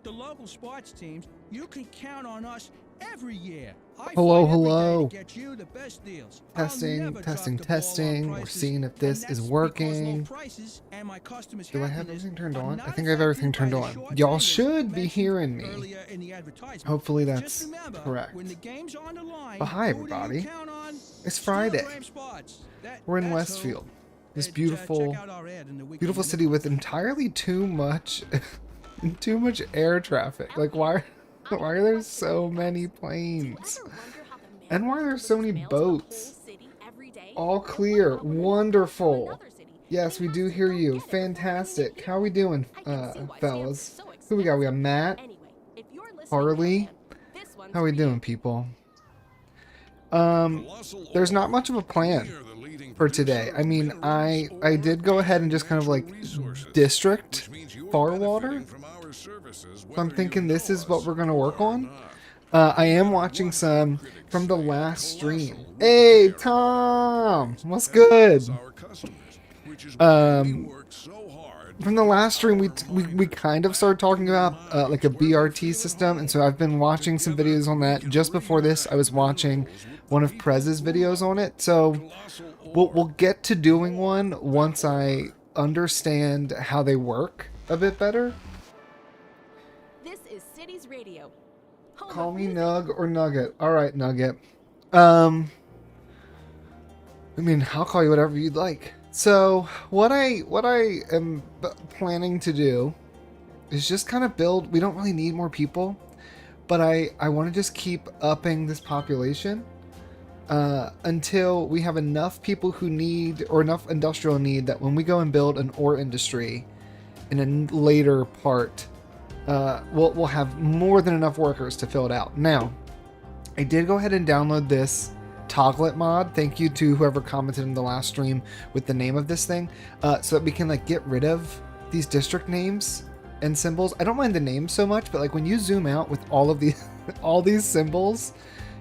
the local sports teams, you can count on us every year. Hello, hello. Get you the best deals. Testing, testing, testing. We're seeing if this is working. Do I have everything turned on? I think I have everything turned on. Y'all should be hearing me. Hopefully that's correct. Oh, hi, everybody. It's Friday. We're in Westfield. This beautiful, beautiful city with entirely too much air traffic. Like, why are there so many planes? And why are there so many boats? All clear. Wonderful. Yes, we do hear you. Fantastic. How are we doing, fellas? Who we got? We got Matt, Harley. How are we doing, people? There's not much of a plan for today. I mean, I did go ahead and just kind of like district far water. So I'm thinking this is what we're gonna work on. I am watching some from the last stream. Hey Tom, what's good? From the last stream, we kind of started talking about like a BRT system, and so I've been watching some videos on that. Just before this, I was watching one of Prez's videos on it. So we'll get to doing one once I understand how they work a bit better. This is Cities Radio. Call me Nug or Nugget. All right, Nugget. I mean, I'll call you whatever you'd like. So what I am planning to do is just kind of build. We don't really need more people, but I want to just keep upping this population until we have enough people who need, or enough industrial need, that when we go and build an ore industry in a later part, we'll have more than enough workers to fill it out. Now, I did go ahead and download this Toglet mod. Thank you to whoever commented in the last stream with the name of this thing, so that we can like get rid of these district names and symbols. I don't mind the names so much, but like when you zoom out with all of these all these symbols,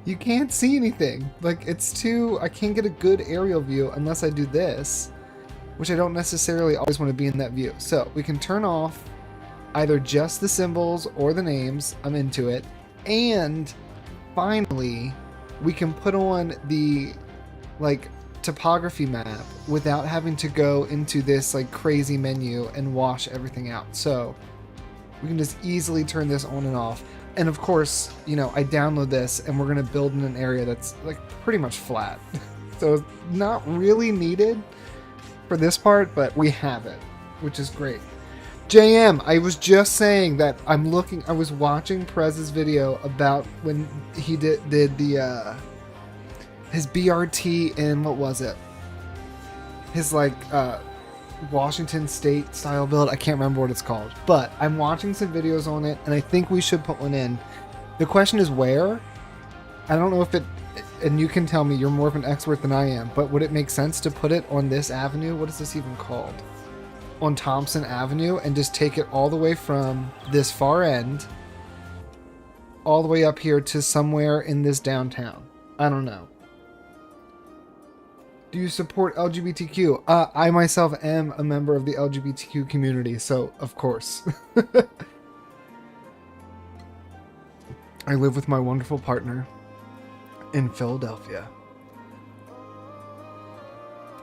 you can't see anything. Like, it's too, I can't get a good aerial view unless I do this, which I don't necessarily always want to be in that view. So we can turn off either just the symbols or the names. I'm into it. And finally, we can put on the like topography map without having to go into this like crazy menu and wash everything out. So we can just easily turn this on and off. And of course, you know, I download this and we're going to build in an area that's like pretty much flat. So it's not really needed for this part, but we have it, which is great. JM, I was just saying that I was watching Prez's video about when he did the his BRT in, what was it? His like Washington State style build. I can't remember what it's called, but I'm watching some videos on it and I think we should put one in. The question is where? I don't know if it, and you can tell me, you're more of an expert than I am, but would it make sense to put it on this avenue? What is this even called? On Thompson Avenue, and just take it all the way from this far end all the way up here to somewhere in this downtown. I don't know. Do you support LGBTQ? I myself am a member of the LGBTQ community, so of course. I live with my wonderful partner in Philadelphia.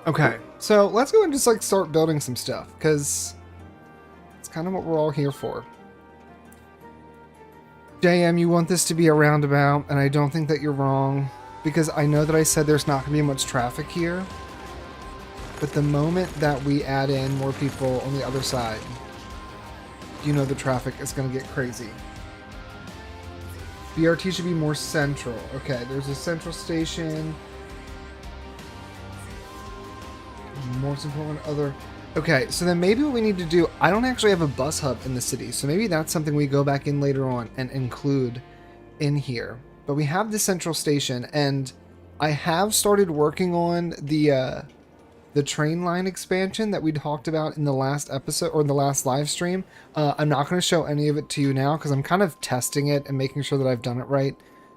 Okay, so let's go and just like start building some stuff, because it's kind of what we're all here for. JM, you want this to be a roundabout, and I don't think that you're wrong, because I know that I said there's not going to be much traffic here, but the moment that we add in more people on the other side, you know the traffic is going to get crazy. BRT should be more central. Okay, there's a central station. More important other. Okay, so then maybe what we need to do, I don't actually have a bus hub in the city, so maybe that's something we go back in later on and include in here. But we have the central station, and I have started working on the train line expansion that we talked about in the last episode, or in the last live stream. I'm not going to show any of it to you now because I'm kind of testing it and making sure that I've done it right,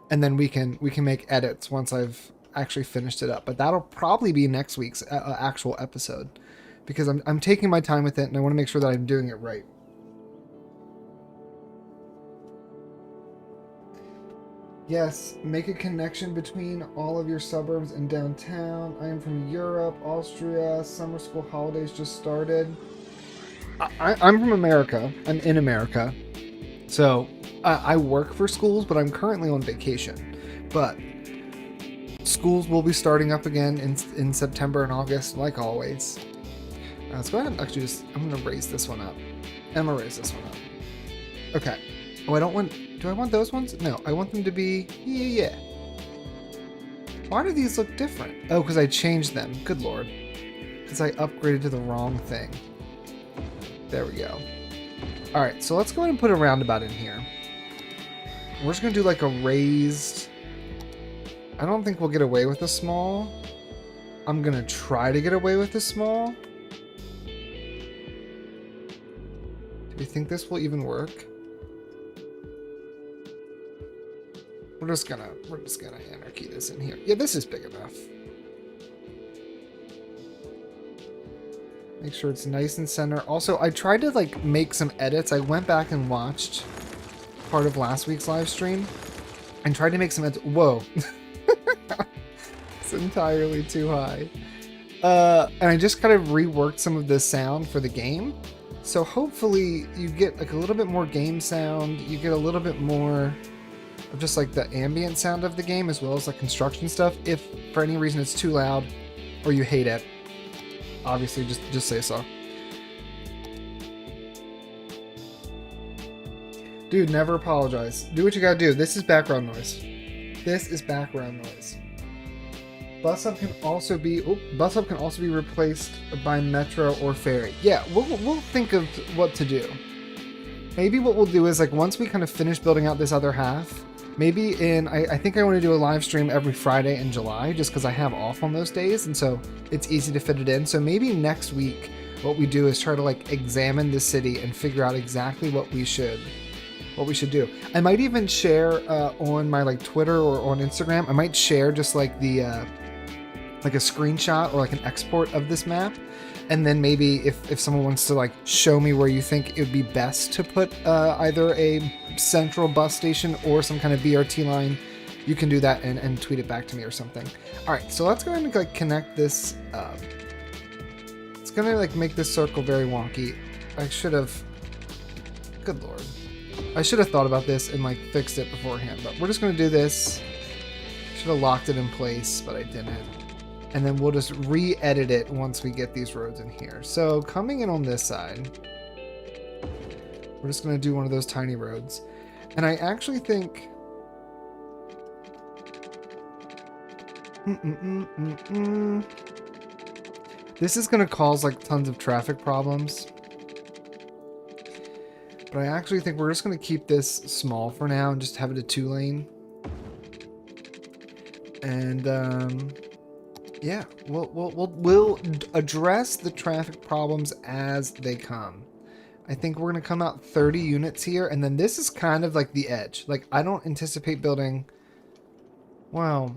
and then we can make edits once I've actually finished it up. But that'll probably be next week's actual episode, because I'm taking my time with it and I want to make sure that I'm doing it right. Yes, make a connection between all of your suburbs and downtown. I am from Europe, Austria. Summer school holidays just started. I'm from America. I'm in America. So I work for schools, but I'm currently on vacation. But schools will be starting up again in September and August, like always. Let's go ahead and actually I'm going to raise this one up. I'm going to raise this one up. Okay. Oh, do I want those ones? No, I want them to be, yeah. Why do these look different? Oh, because I changed them. Good lord. Because I upgraded to the wrong thing. There we go. Alright, so let's go ahead and put a roundabout in here. We're just going to do like a raised... I don't think we'll get away with a small. I'm going to try to get away with a small. Do you think this will even work? We're just gonna anarchy this in here. Yeah, this is big enough. Make sure it's nice and center. Also, I tried to like make some edits. I went back and watched part of last week's live stream and tried to make some edits. Whoa. It's entirely too high. And I just kind of reworked some of the sound for the game. So hopefully you get like a little bit more game sound. You get a little bit more of just like the ambient sound of the game as well as like construction stuff. If for any reason it's too loud or you hate it, obviously just say so. Dude, never apologize. Do what you gotta do. This is background noise. This is background noise. Bus hub can also be replaced by metro or ferry. Yeah, we'll think of what to do. Maybe what we'll do is like once we kind of finish building out this other half, maybe I think I want to do a live stream every Friday in July just because I have off on those days and so it's easy to fit it in. So maybe next week what we do is try to like examine the city and figure out exactly what we should do. I might even share on my like Twitter or on Instagram. I might share just like the like a screenshot or like an export of this map, and then maybe if someone wants to like show me where you think it would be best to put either a central bus station or some kind of BRT line, you can do that and tweet it back to me or something. All right, so let's go ahead and like connect this up. It's gonna like make this circle very wonky. I should have, good lord, I should have thought about this and like fixed it beforehand, but we're just gonna do this. Should have locked it in place, but I didn't. And then we'll just re-edit it once we get these roads in here. So coming in on this side, we're just going to do one of those tiny roads. And I actually think... This is going to cause like tons of traffic problems. But I actually think we're just going to keep this small for now and just have it a 2-lane. And... yeah, we'll address the traffic problems as they come. I think we're going to come out 30 units here, and then this is kind of like the edge. Like, I don't anticipate building... Wow,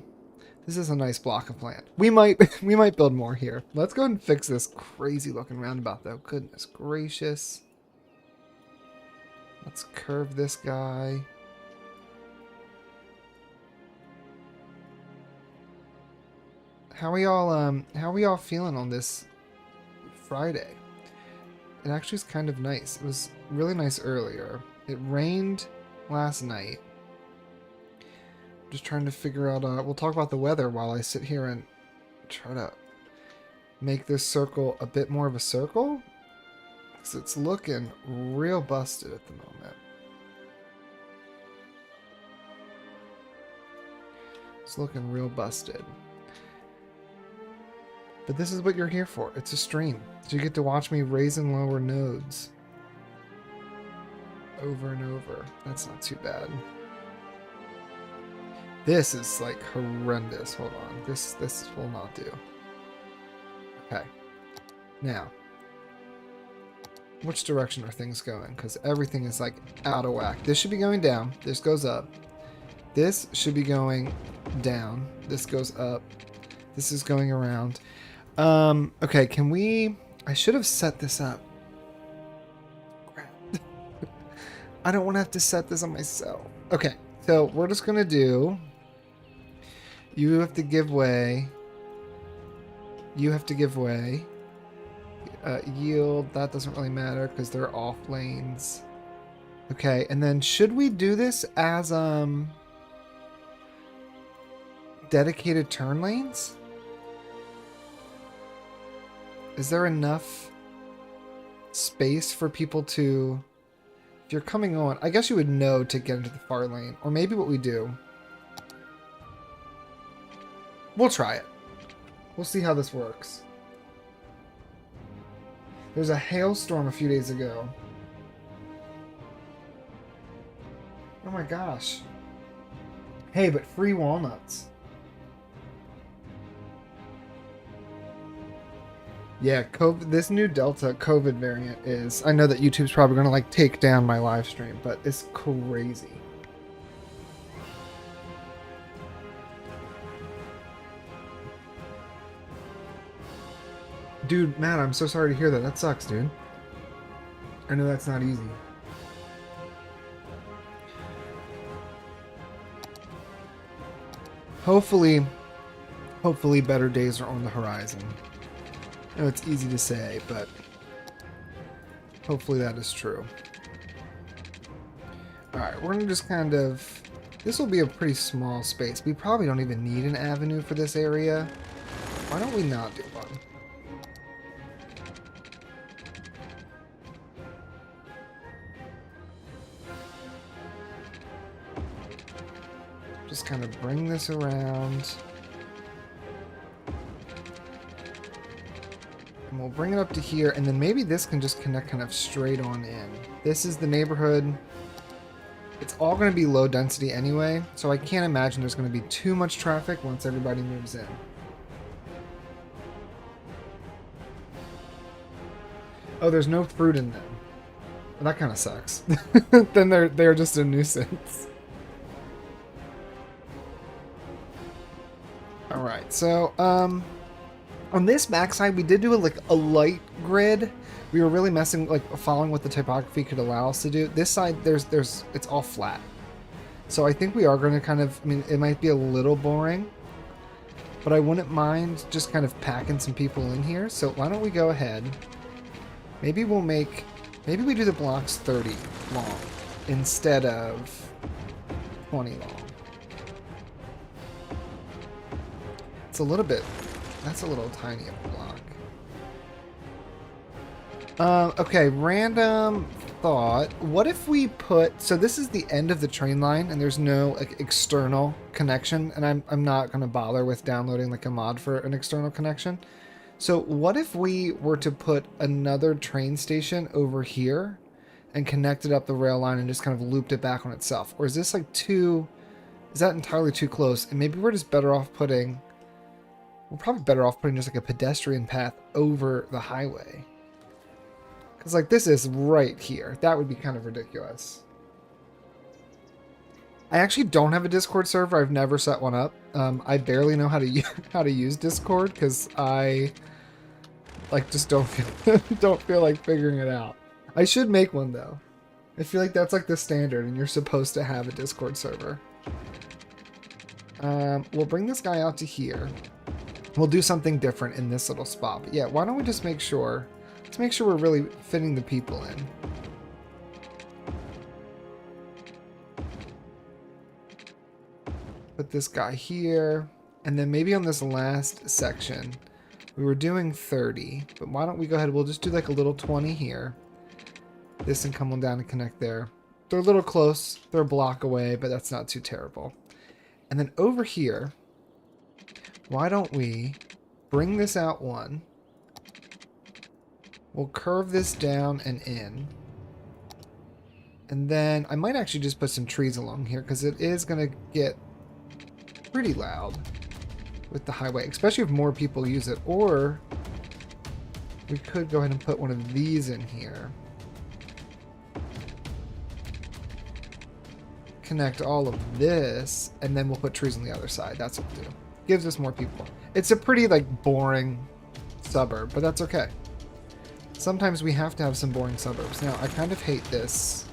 this is a nice block of land. We might build more here. Let's go and fix this crazy looking roundabout, though. Goodness gracious. Let's curve this guy. How are y'all feeling on this Friday? It actually is kind of nice. It was really nice earlier. It rained last night. I'm just trying to figure out, we'll talk about the weather while I sit here and try to make this circle a bit more of a circle. Because it's looking real busted at the moment. It's looking real busted. But this is what you're here for. It's a stream. So you get to watch me raise and lower nodes. Over and over. That's not too bad. This is like horrendous. Hold on. This will not do. Okay. Now. Which direction are things going? Because everything is like out of whack. This should be going down. This goes up. This should be going down. This goes up. This is going around. Okay, can we... I should have set this up. Crap. I don't want to have to set this on myself. Okay, So we're just going to do... You have to give way. You have to give way. Yield, that doesn't really matter because they're off lanes. Okay, and then should we do this as dedicated turn lanes? Is there enough space for people to... If you're coming on, I guess you would know to get into the far lane. Or maybe what we do... We'll try it. We'll see how this works. There was a hailstorm a few days ago. Oh my gosh. Hey, but free walnuts. Yeah, COVID, this new Delta COVID variant is... I know that YouTube's probably going to like take down my live stream, but it's crazy. Dude, Matt, I'm so sorry to hear that. That sucks, dude. I know that's not easy. Hopefully better days are on the horizon. I know it's easy to say, but hopefully that is true. Alright, we're gonna just kind of... This will be a pretty small space. We probably don't even need an avenue for this area. Why don't we not do one? Just kind of bring this around. And we'll bring it up to here, and then maybe this can just connect kind of straight on in. This is the neighborhood. It's all going to be low density anyway, so I can't imagine there's going to be too much traffic once everybody moves in. Oh, there's no fruit in them. Well, that kind of sucks. Then they're just a nuisance. Alright, so, on this backside, we did do a light grid. We were really following what the typography could allow us to do. This side, it's all flat. So I think we are going to kind of, I mean, it might be a little boring, but I wouldn't mind just kind of packing some people in here. So why don't we go ahead, maybe we do the blocks 30 long instead of 20 long. It's a little bit, that's a little tiny of a block. Okay, random thought. What if we put, so this is the end of the train line and there's no like external connection, and I'm not going to bother with downloading like a mod for an external connection. So what if we were to put another train station over here and connect it up the rail line and just kind of looped it back on itself? Or is this like is that entirely too close? And maybe we're just better off putting, we're probably better off putting just like a pedestrian path over the highway. Because like this is right here. That would be kind of ridiculous. I actually don't have a Discord server. I've never set one up. I barely know how to use Discord because I like just don't feel like figuring it out. I should make one though. I feel like that's like the standard and you're supposed to have a Discord server. We'll bring this guy out to here. We'll do something different in this little spot. But yeah, why don't we just make sure, let's make sure we're really fitting the people in. Put this guy here, and then maybe on this last section, we were doing 30, but why don't we go ahead, we'll just do like a little 20 here. This and come on down and connect there. They're a little close, they're a block away, but that's not too terrible. And then over here, why don't we bring this out one, we'll curve this down and in. And then I might actually just put some trees along here because it is going to get pretty loud with the highway, especially if more people use it. Or we could go ahead and put one of these in here. Connect all of this, and then we'll put trees on the other side. That's what we'll do. Gives us more people. It's a pretty like boring suburb, but that's okay. Sometimes we have to have some boring suburbs. Now, I kind of hate this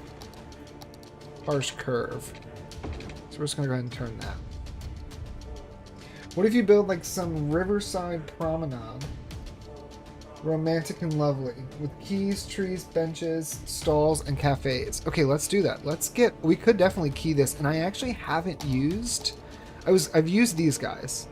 harsh curve. So we're just going to go ahead and turn that. What if you build like some riverside promenade? Romantic and lovely. With quays, trees, benches, stalls, and cafes. Okay, let's do that. We could definitely key this. And I actually haven't used... I've used these guys.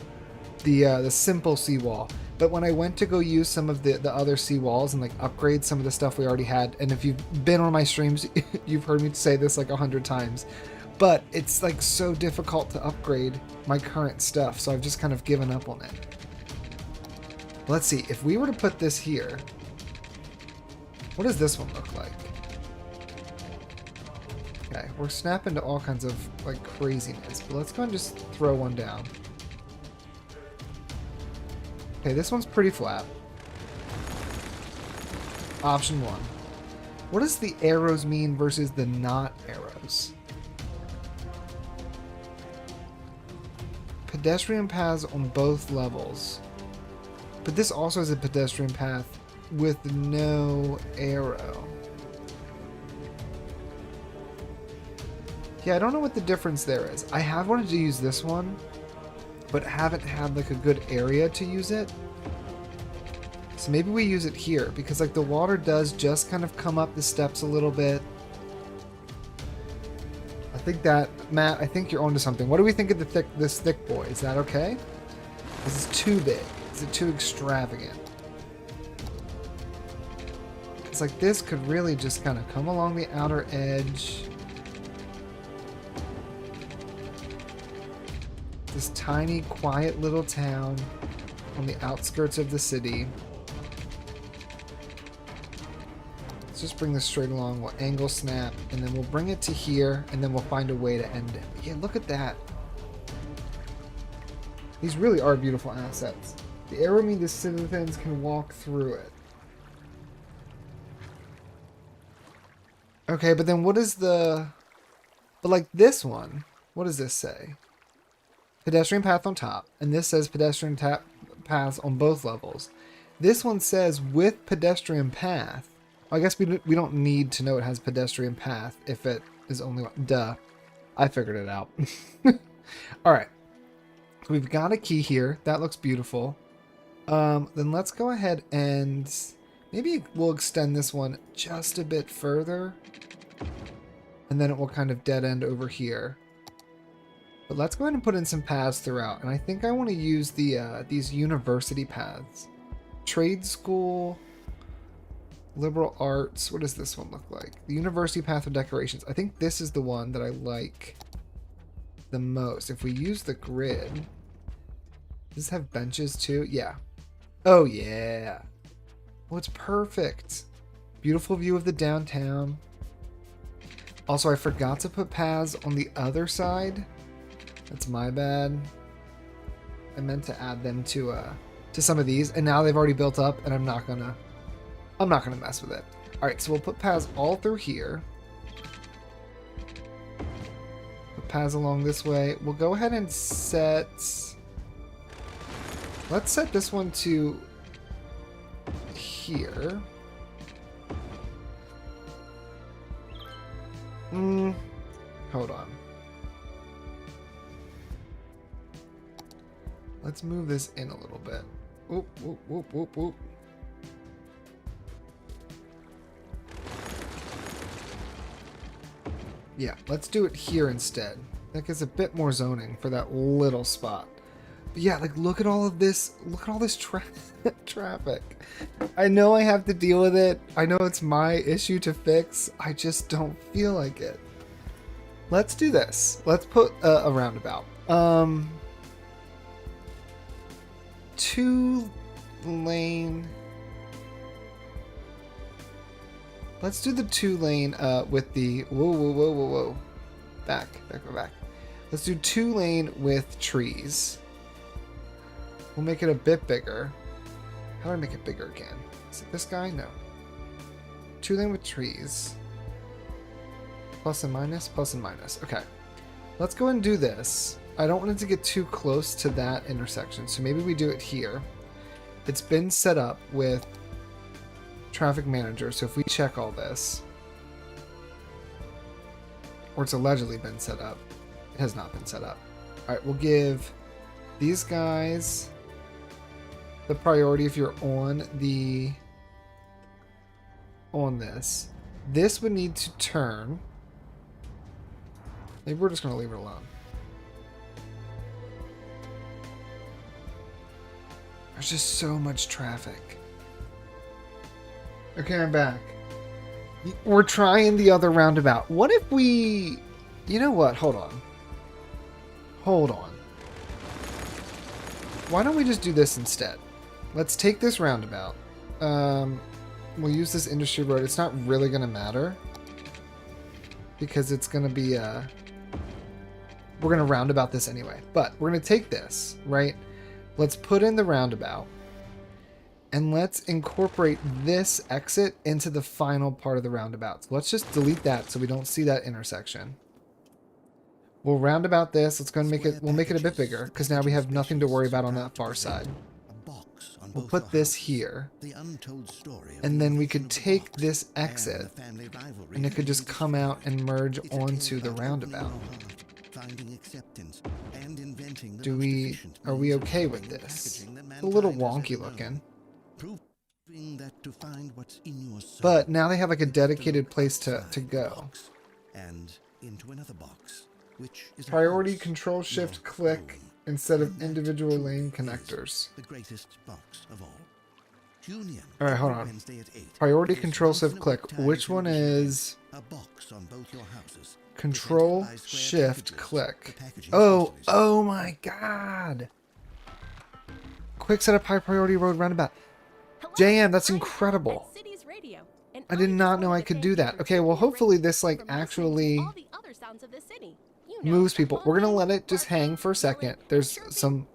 The simple seawall. But when I went to go use some of the other seawalls and like upgrade some of the stuff we already had, and if you've been on my streams, you've heard me say this like 100 times, but it's like so difficult to upgrade my current stuff, so I've just kind of given up on it. Let's see, if we were to put this here, what does this one look like? Okay, we're snapping to all kinds of like craziness, but let's go and just throw one down. Okay, this one's pretty flat. Option 1. What does the arrows mean versus the not arrows? Pedestrian paths on both levels. But this also has a pedestrian path with no arrow. Yeah, I don't know what the difference there is. I have wanted to use this one, but haven't had like a good area to use it. So maybe we use it here because like the water does just kind of come up the steps a little bit. I think that, Matt, I think you're onto something. What do we think of this thick boy? Is that okay? This is too big. Is it too extravagant? It's like this could really just kind of come along the outer edge. This tiny, quiet little town on the outskirts of the city. Let's just bring this straight along. We'll angle snap, and then we'll bring it to here, and then we'll find a way to end it. Yeah, look at that. These really are beautiful assets. The arrow means the citizens can walk through it. Okay, but then what is the... But like this one, what does this say? Pedestrian path on top, and this says pedestrian paths on both levels. This one says with pedestrian path. I guess we don't need to know it has pedestrian path if it is only one. Duh. I figured it out. Alright. We've got a key here. That looks beautiful. Then let's go ahead and maybe we'll extend this one just a bit further. And then it will kind of dead end over here. But let's go ahead and put in some paths throughout. And I think I want to use these university paths. Trade school, liberal arts. What does this one look like? The university path of decorations. I think this is the one that I like the most. If we use the grid. Does this have benches too? Yeah. Oh yeah. Well, it's perfect. Beautiful view of the downtown. Also, I forgot to put paths on the other side. That's my bad. I meant to add them to some of these, and now they've already built up, and I'm not gonna mess with it. All right, so we'll put paths all through here. Put paths along this way. We'll go ahead and set. Let's set this one to here. Hold on. Let's move this in a little bit. Whoop, whoop, whoop, whoop, whoop. Yeah, let's do it here instead. That gives a bit more zoning for that little spot. But yeah, like look at all of this. Look at all this traffic. I know I have to deal with it. I know it's my issue to fix. I just don't feel like it. Let's do this. Let's put a roundabout. 2-lane. Let's do the 2-lane with the whoa. Back. Let's do 2-lane with trees. We'll make it a bit bigger. How do I make it bigger again? Is it this guy? No. 2-lane with trees. Plus and minus, plus and minus. Okay. Let's go and do this. I don't want it to get too close to that intersection, so maybe we do it here. It's been set up with traffic manager, so if we check all this, or it's allegedly been set up, It has not been set up. All right, we'll give these guys the priority if you're on this. This would need to turn. Maybe we're just going to leave it alone. There's just so much traffic. Okay, I'm back. We're trying the other roundabout. What if we... You know what? Hold on. Hold on. Why don't we just do this instead? Let's take this roundabout. We'll use this industry road. It's not really going to matter. Because it's going to be... we're going to roundabout this anyway. But we're going to take this, right? Let's put in the roundabout. And let's incorporate this exit into the final part of the roundabout. So let's just delete that so we don't see that intersection. We'll roundabout this. Let's go and make it, we'll make it a bit bigger because now we have nothing to worry about on that far side. We'll put this here. And then we could take this exit and it could just come out and merge onto the roundabout. Are we okay with this? It's a little wonky looking. But now they have like a dedicated place to go. And into another box, which is Priority control shift click instead of individual lane connectors. the greatest box of all. All right, hold on. Priority control shift click. Which one is a box on both your houses? control shift click? Oh my God. Quick setup high priority road roundabout. JM, that's incredible. I did not know I could do that. Okay, well, hopefully this like actually moves people. We're gonna let it just hang for a second. There's some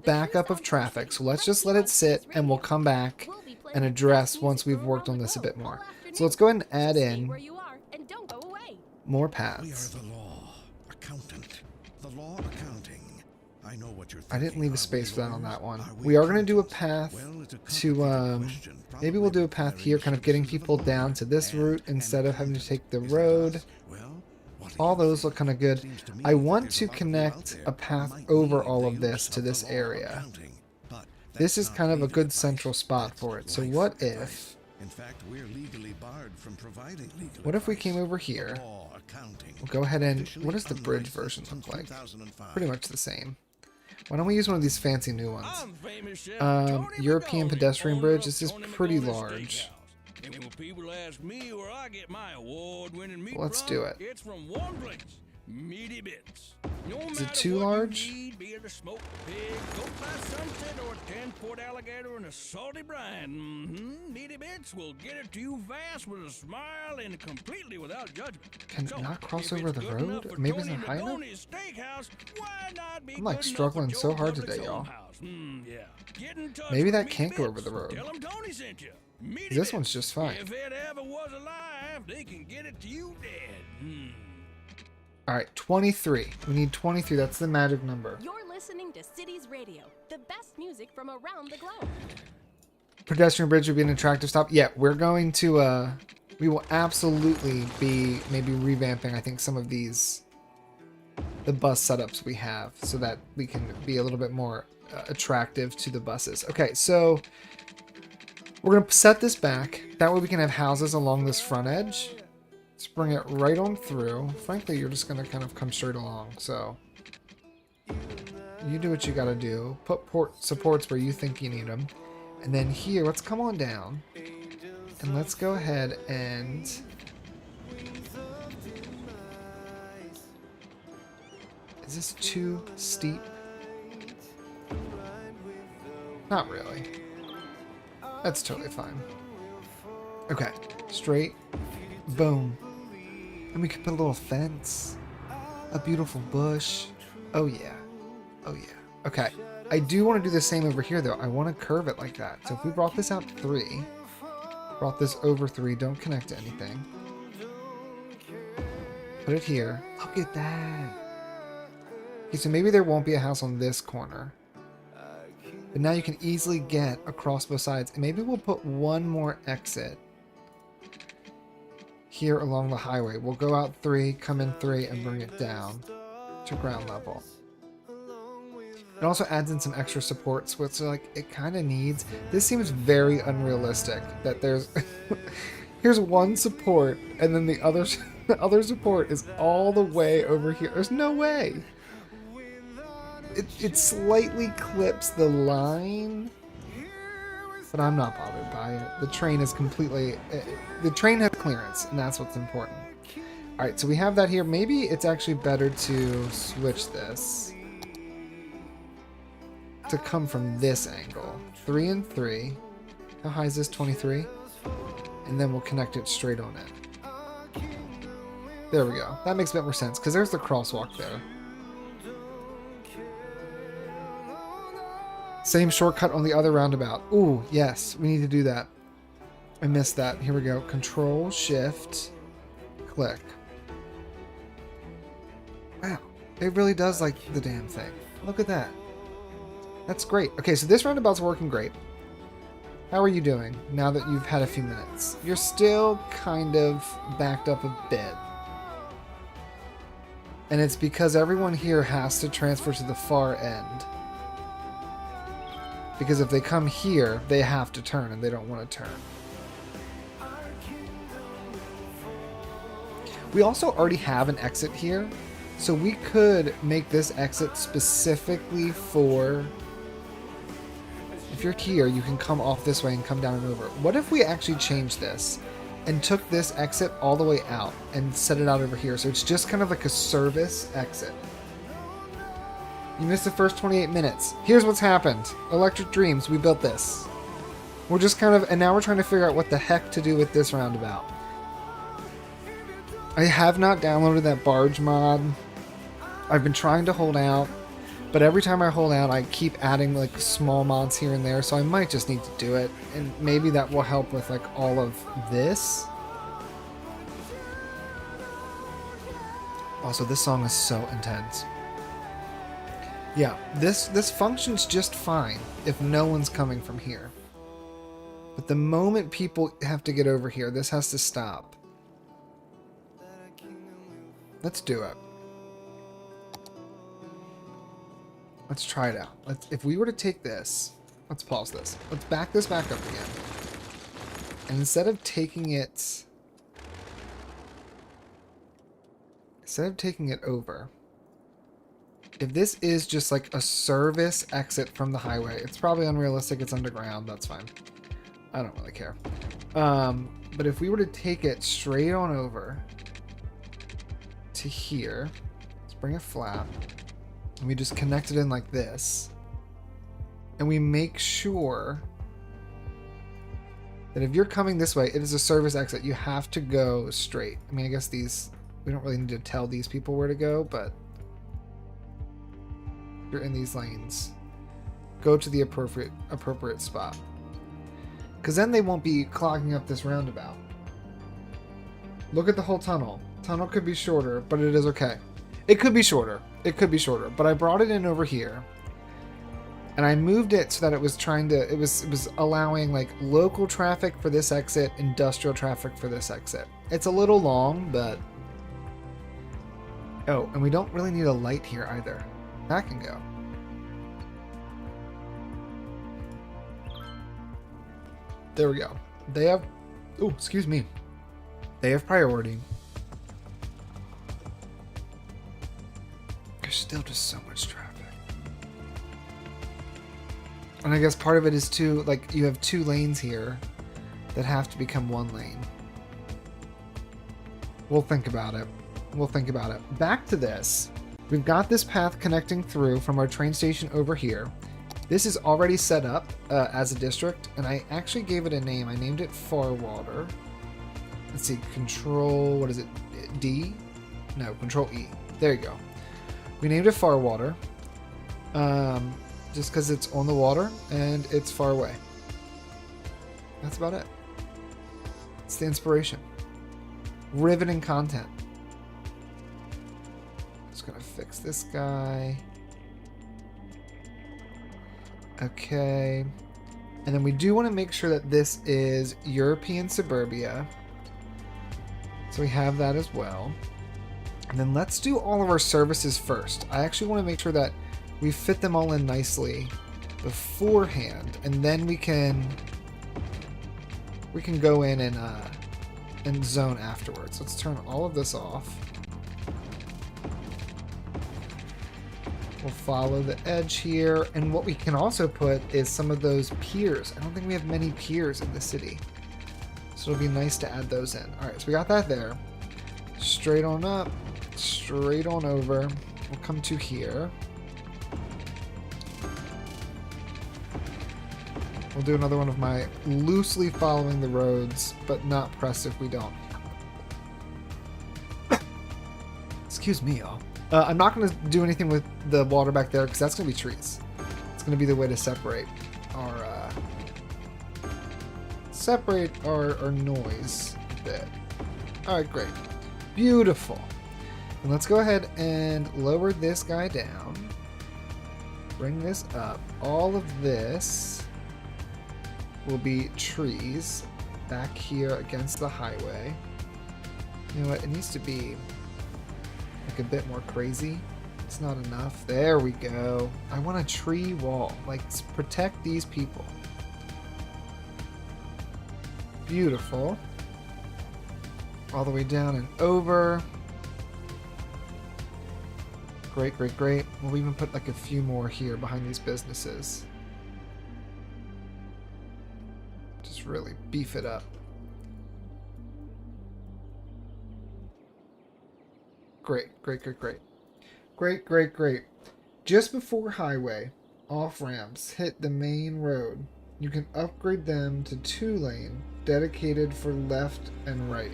backup of traffic, so let's just let it sit and we'll come back and address once we've worked on this a bit more. So let's go ahead and add in more paths. We are the law accountant. The law accounting. I know what you're thinking. I didn't leave a space for that on that one. We are going to do a path to, maybe we'll do a path here, kind of getting people down to this route instead of having to take the road. All those look kind of good. I want to connect a path over all of this to this area. This is kind of a good central spot for it. So what if... In fact, we're legally barred from providing legal What if we came over here? We'll go ahead and... What does the bridge version look like? Pretty much the same. Why don't we use one of these fancy new ones? European pedestrian bridge. This is pretty large. Let's do it. Is it too large? Can it not cross over the road? Maybe it's not high enough? I'm like struggling so hard today, y'all. Maybe that can't go over the road. This one's just fine. Alright, 23. We need 23. That's the magic number. You're listening to Cities Radio, the best music from around the globe. Pedestrian bridge would be an attractive stop. Yeah, we're going to, we will absolutely be maybe revamping, I think, some of these, the bus setups we have so that we can be a little bit more attractive to the buses. Okay, so we're going to set this back. That way we can have houses along this front edge. Let's bring it right on through. Frankly, you're just going to kind of come straight along. So you do what you got to do. Put supports where you think you need them. And then here, let's come on down. And let's go ahead and... Is this too steep? Not really. That's totally fine. Okay, straight. Boom. And we can put a little fence. A beautiful bush. Oh yeah. Oh yeah. Okay. I do want to do the same over here though. I want to curve it like that. So if we brought this out 3. Brought this over 3. Don't connect to anything. Put it here. Look at that. Okay, so maybe there won't be a house on this corner. But now you can easily get across both sides. And maybe we'll put one more exit here along the highway. We'll go out 3, come in 3, and bring it down. to ground level. It also adds in some extra supports, which like it kind of needs. This seems very unrealistic that there's here's one support and then the other support is all the way over here. There's no way. It slightly clips the line, but I'm not bothered by it. The train is completely the train has clearance, and that's what's important. All right, so we have that here. Maybe it's actually better to switch this to come from this angle. 3 and 3. How high is this? 23? And then we'll connect it straight on it. There we go. That makes a bit more sense, because there's the crosswalk there. Same shortcut on the other roundabout. Ooh, yes, we need to do that. I missed that. Here we go. Control, Shift, click. Wow, it really does like the damn thing. Look at that. That's great. Okay, so this roundabout's working great. How are you doing now that you've had a few minutes? You're still kind of backed up a bit. And it's because everyone here has to transfer to the far end. Because if they come here, they have to turn, and they don't want to turn. We also already have an exit here, so we could make this exit specifically for... If you're here, you can come off this way and come down and over. What if we actually changed this and took this exit all the way out and set it out over here? So it's just kind of like a service exit. You missed the first 28 minutes. Here's what's happened. Electric Dreams, we built this. We're just kind of, and now we're trying to figure out what the heck to do with this roundabout. I have not downloaded that barge mod. I've been trying to hold out, but every time I hold out, I keep adding like small mods here and there, so I might just need to do it, and maybe that will help with like all of this. Also, this song is so intense. Yeah, this functions just fine if no one's coming from here. But the moment people have to get over here, this has to stop. Let's do it. Let's try it out. If we were to take this, let's pause this. Let's back this back up again. And instead of taking it over, if this is just like a service exit from the highway, it's probably unrealistic, it's underground, that's fine. I don't really care. But if we were to take it straight on over to here, let's bring a flap, and we just connect it in like this, and we make sure that if you're coming this way, it is a service exit. You have to go straight. I mean, I guess these, we don't really need to tell these people where to go, but you're in these lanes, go to the appropriate spot, because then they won't be clogging up this roundabout. Look at the whole tunnel. Tunnel could be shorter, but it is okay. It could be shorter. It could be shorter, but I brought it in over here, and I moved it so that it was trying to. It was allowing like local traffic for this exit, industrial traffic for this exit. It's a little long, but oh, and we don't really need a light here either. That can go. There we go. They have... Oh, excuse me. They have priority. There's still just so much traffic. And I guess part of it is too, like, you have 2 lanes here that have to become 1 lane. We'll think about it. We'll think about it. Back to this. We've got this path connecting through from our train station over here. This is already set up as a district, and I actually gave it a name. I named it Farwater. Let's see, Control, what is it, D? No, Control E. There you go. We named it Farwater, just because it's on the water and it's far away. That's about it. It's the inspiration. Riveting content. Just gonna fix this guy. Okay. And then we do want to make sure that this is European suburbia. So we have that as well. And then let's do all of our services first. I actually want to make sure that we fit them all in nicely beforehand, and then we can go in and zone afterwards. Let's turn all of this off. We'll follow the edge here, and what we can also put is some of those piers. I don't think we have many piers in the city, so it'll be nice to add those in. All right, so we got that there. Straight on up, straight on over. We'll come to here. We'll do another one of my loosely following the roads, but not press if we don't. Excuse me, y'all. I'm not going to do anything with the water back there because that's going to be trees. It's going to be the way to separate our noise a bit. All right, great. Beautiful. And let's go ahead and lower this guy down. Bring this up. All of this will be trees back here against the highway. You know what? It needs to be like a bit more crazy. It's not enough. There we go. I want a tree wall. Like, protect these people. Beautiful. All the way down and over. Great, great, great. We'll even put like a few more here behind these businesses. Just really beef it up. Great, great, great, great. Great, great, great. Just before highway, off ramps hit the main road. You can upgrade them to 2-lane, dedicated for left and right.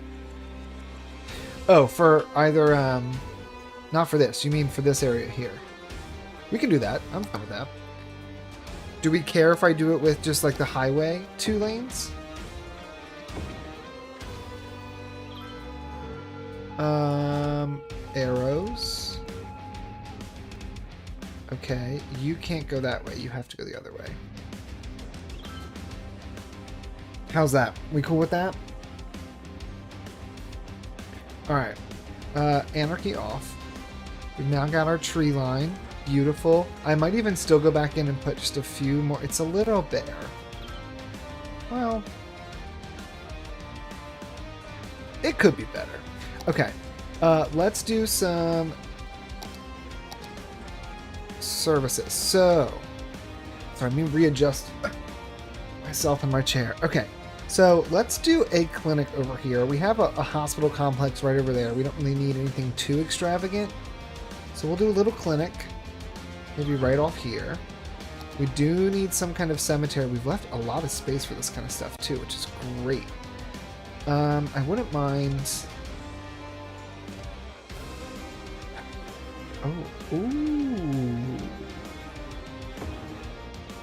Oh, for either, not for this. You mean for this area here. We can do that. I'm fine with that. Do we care if I do it with just like the highway 2 lanes? Arrows. Okay, you can't go that way. You have to go the other way. How's that? We cool with that? Alright. Anarchy off. We've now got our tree line. Beautiful. I might even still go back in and put just a few more. It's a little bare. Well, it could be better. Okay. Let's do some services. So, sorry, let me readjust myself in my chair. Okay. So let's do a clinic over here. We have a hospital complex right over there. We don't really need anything too extravagant. So we'll do a little clinic. Maybe right off here. We do need some kind of cemetery. We've left a lot of space for this kind of stuff too, which is great. I wouldn't mind... Oh, ooh.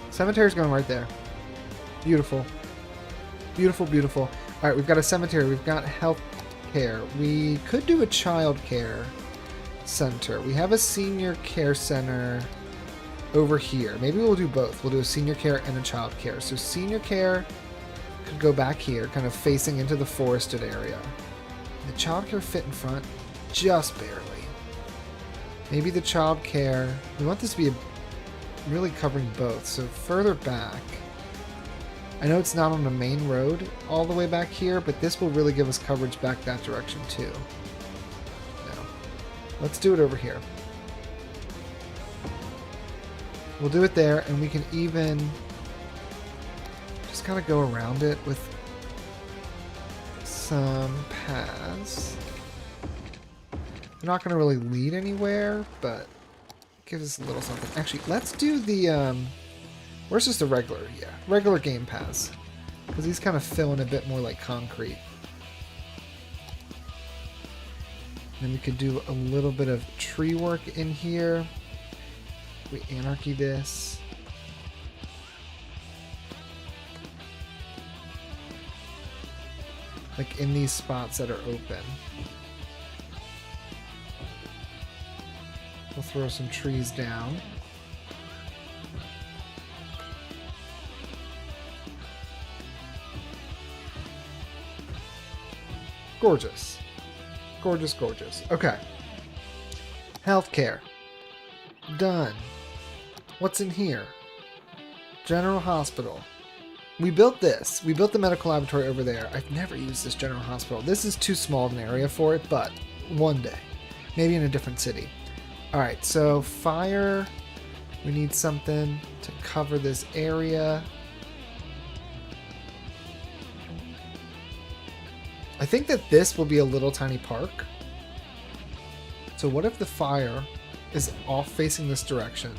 Cemetery's going right there. Beautiful. Beautiful, beautiful. All right, we've got a cemetery. We've got health care. We could do a child care center. We have a senior care center over here. Maybe we'll do both. We'll do a senior care and a child care. So senior care could go back here, kind of facing into the forested area. The child care fit in front just barely. Maybe the child care... We want this to be really covering both. So further back... I know it's not on the main road all the way back here, but this will really give us coverage back that direction too. No. Let's do it over here. We'll do it there, and we can even just kind of go around it with some paths. They're not going to really lead anywhere, but give us a little something. Actually, let's do the... Where's just the regular? Yeah, regular game paths. Because these kind of fill in a bit more like concrete. Then we could do a little bit of tree work in here. We anarchy this. Like in these spots that are open. We'll throw some trees down. Gorgeous. Gorgeous, gorgeous. Okay. Healthcare. Done. What's in here? General hospital. We built this. We built the medical laboratory over there. I've never used this general hospital. This is too small of an area for it, but one day. Maybe in a different city. Alright, so fire. We need something to cover this area. I think that this will be a little tiny park. So what if the fire is off facing this direction?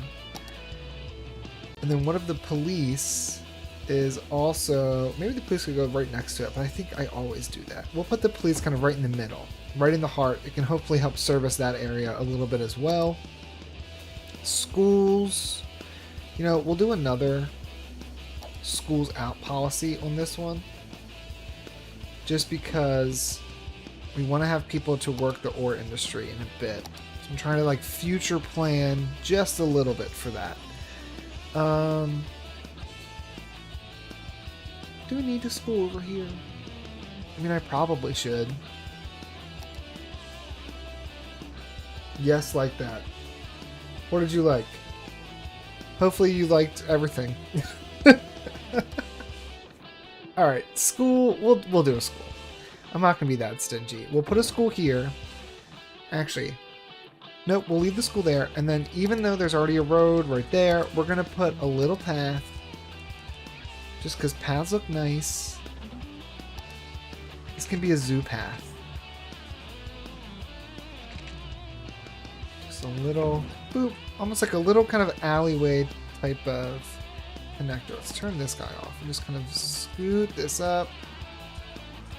And then what if the police is also... Maybe the police could go right next to it, but I think I always do that. We'll put the police kind of right in the middle. Right in the heart. It can hopefully help service that area a little bit as well. Schools. You know, we'll do another schools out policy on this one. Just because we want to have people to work the ore industry in a bit. So I'm trying to like future plan just a little bit for that. Do we need a school over here? I mean, I probably should. Yes, like that. What did you like? Hopefully you liked everything. Alright, school. We'll do a school. I'm not going to be that stingy. We'll put a school here. Actually, nope, we'll leave the school there. And then even though there's already a road right there, we're going to put a little path. Just because paths look nice. This can be a zoo path. Just a little, boop, almost like a little kind of alleyway type of connector. Let's turn this guy off and just kind of scoot this up.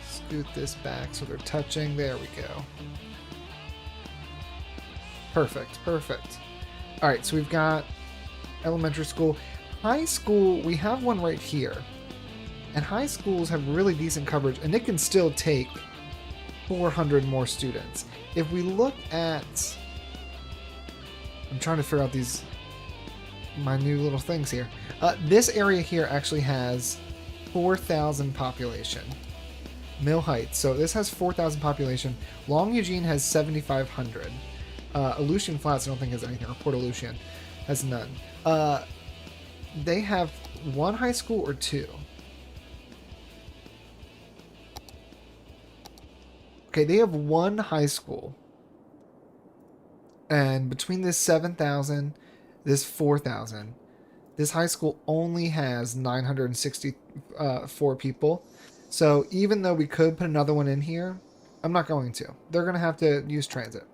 Scoot this back so they're touching. There we go. Perfect, perfect. Alright, so we've got elementary school. High school, we have one right here. And high schools have really decent coverage, and it can still take 400 more students. If we look at... I'm trying to figure out these... my new little things here. This area here actually has 4,000 population. Mill Heights. So this has 4,000 population. Long Eugene has 7,500. Aleutian Flats I don't think has anything. Or Port Aleutian has none. They have one high school or two. Okay, they have one high school. And between this 7,000, this 4,000, this high school only has 964 people. So even though we could put another one in here, I'm not going to. They're going to have to use transit.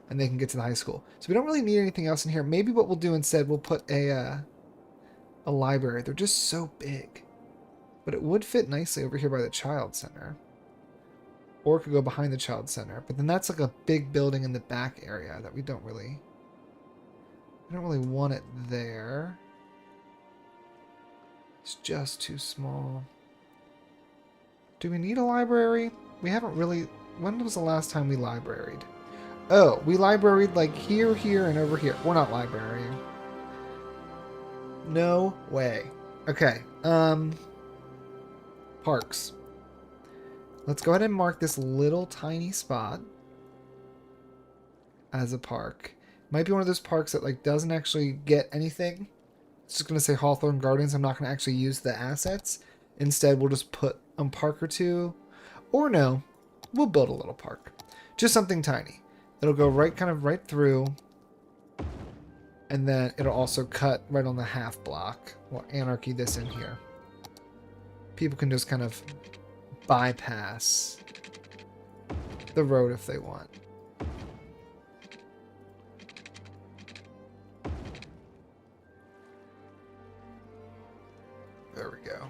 And they can get to the high school. So we don't really need anything else in here. Maybe what we'll do instead, we'll put a library. They're just so big. But it would fit nicely over here by the Child Center. Or it could go behind the Child Center. But then that's like a big building in the back area that we don't really want it there. It's just too small. Do we need a library? We haven't really... When was the last time we libraried? Oh, we libraried like here, here, and over here. We're not librarying. No way. Okay. Parks. Let's go ahead and mark this little tiny spot as a park. Might be one of those parks that like doesn't actually get anything. It's just going to say Hawthorne Gardens. I'm not going to actually use the assets. Instead, we'll just put a park or two. Or no, we'll build a little park. Just something tiny. It'll go right kind of right through. And then it'll also cut right on the half block. We'll anarchy this in here. People can just kind of bypass the road if they want. There we go.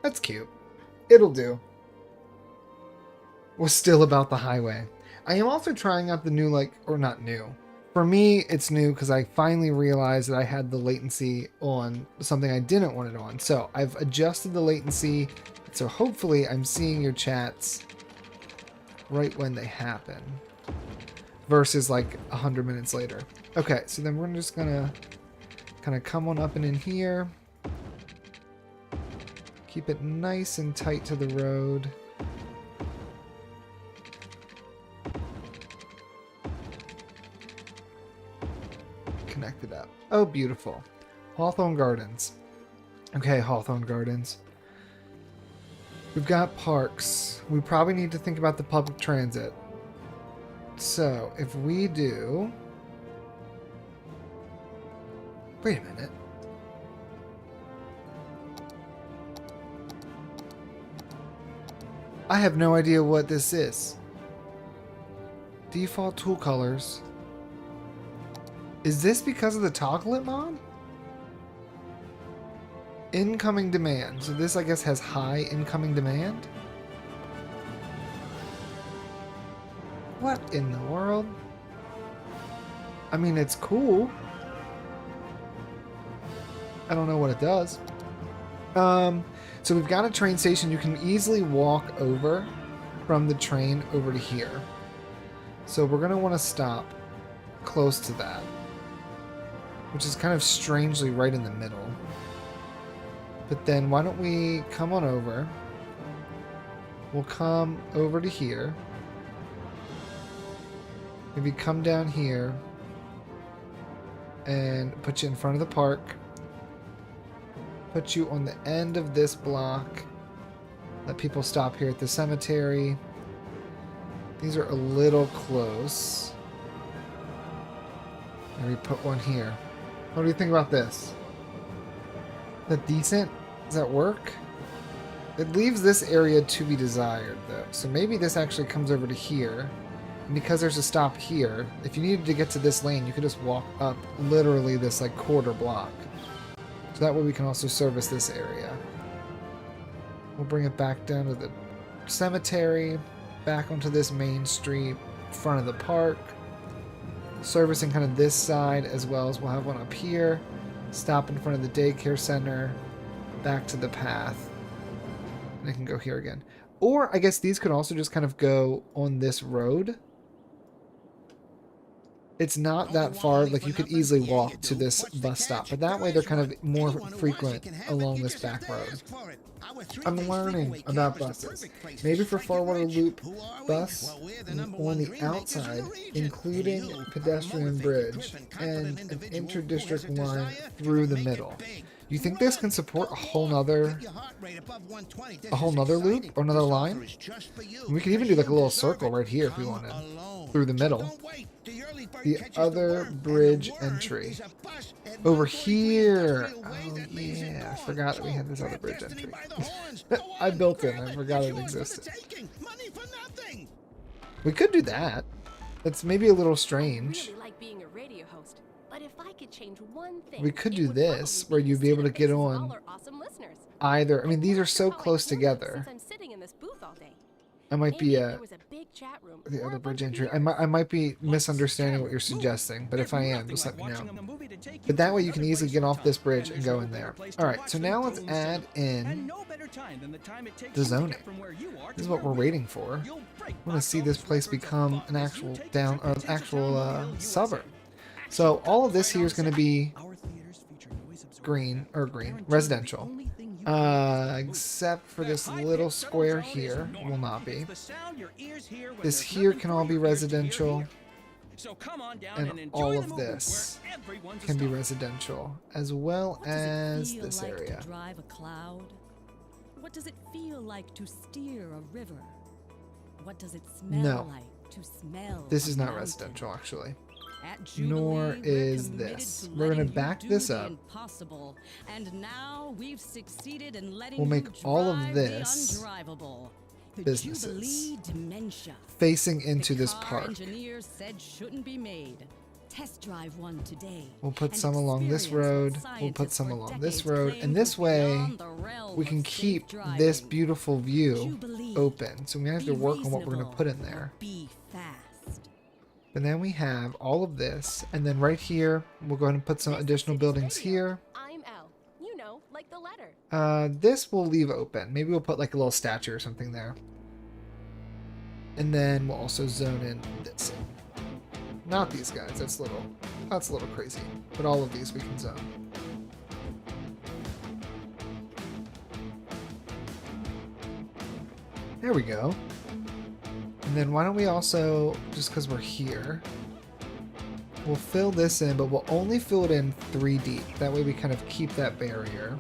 That's cute. It'll do. We're still about the highway. I am also trying out the new, like, or not new. For me, it's new because I finally realized that I had the latency on something I didn't want it on. So I've adjusted the latency. So hopefully I'm seeing your chats right when they happen. Versus like 100 minutes later. Okay, so then we're just gonna kind of come on up and in here. Keep it nice and tight to the road. Oh, beautiful. Hawthorne Gardens. Okay, Hawthorne Gardens. We've got parks. We probably need to think about the public transit. So, if we do... Wait a minute. I have no idea what this is. Default tool colors. Is this because of the toggle it mod? Incoming demand. So this, I guess, has high incoming demand? What in the world? I mean, it's cool. I don't know what it does. So we've got a train station. You can easily walk over from the train over to here. So we're going to want to stop close to that, which is kind of strangely right in the middle. But then why don't we come on over? We'll come over to here. Maybe come down here and put you in front of the park. Put you on the end of this block. Let people stop here at the cemetery. These are a little close. Maybe put one here. What do you think about this? Is that decent? Does that work? It leaves this area to be desired, though. So maybe this actually comes over to here. And because there's a stop here, if you needed to get to this lane, you could just walk up literally this like quarter block. So that way we can also service this area. We'll bring it back down to the cemetery, back onto this main street, front of the park. Servicing kind of this side, as well as we'll have one up here. Stop in front of the daycare center, back to the path. And it can go here again. Or I guess these could also just kind of go on this road. It's not that far, like you could easily walk to this bus stop, but that way they're kind of more frequent along this back road. I'm learning about buses. Maybe for Farwater Loop bus on the outside, including pedestrian bridge and an inter-district line through the middle. You think this can support a whole nother loop or another line? We could even do like a little circle right here if we wanted, through the middle. The other bridge entry. Over here. Oh yeah, I forgot that we had this other bridge entry. I built it and I forgot it existed. We could do that. It's maybe a little strange. We could do this, where you'd be able to get on either. I mean, these are so close together. I might be the other bridge entry. I might be misunderstanding what you're suggesting, but if I am, just let me know. But that way you can easily get off this bridge and go in there. Alright, so now let's add in the zoning. This is what we're waiting for. I want to see this place become an actual suburb. So all of this here is going to be green, residential. Except for this little square here will not be. This here can all be residential. And all of this can be residential, as well as this area. What does it feel like to steer a river? What does it smell like to smell? This is not residential, actually. Nor is this. We're going to back this up. We'll make all of this businesses facing into this park. We'll put some along this road. We'll put some along this road. And this way, we can keep this beautiful view open. So we have to work on what we're going to put in there. And then we have all of this, and then right here, we'll go ahead and put some additional buildings here. I'm L. You know, like the letter. This we'll leave open. Maybe we'll put like a little statue or something there. And then we'll also zone in this. Not these guys. That's a little crazy. But all of these we can zone. There we go. And then why don't we also, just because we're here, We'll fill this in, but we'll only fill it in 3 deep. That way we kind of keep that barrier.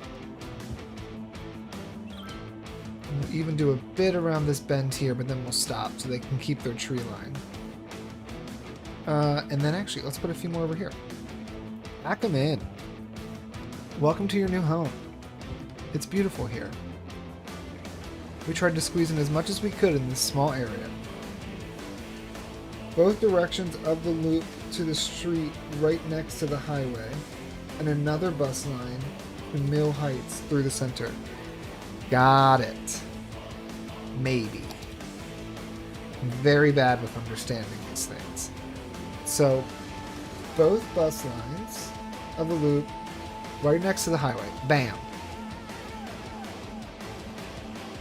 And we'll even do a bit around this bend here, but then we'll stop so they can keep their tree line. And then actually, let's put a few more over here. Pack them in. Welcome to your new home. It's beautiful here. We tried to squeeze in as much as we could in this small area. Both directions of the loop to the street right next to the highway, and another bus line to Mill Heights through the center. Got it. Maybe. I'm very bad with understanding these things. So, both bus lines of the loop right next to the highway. Bam.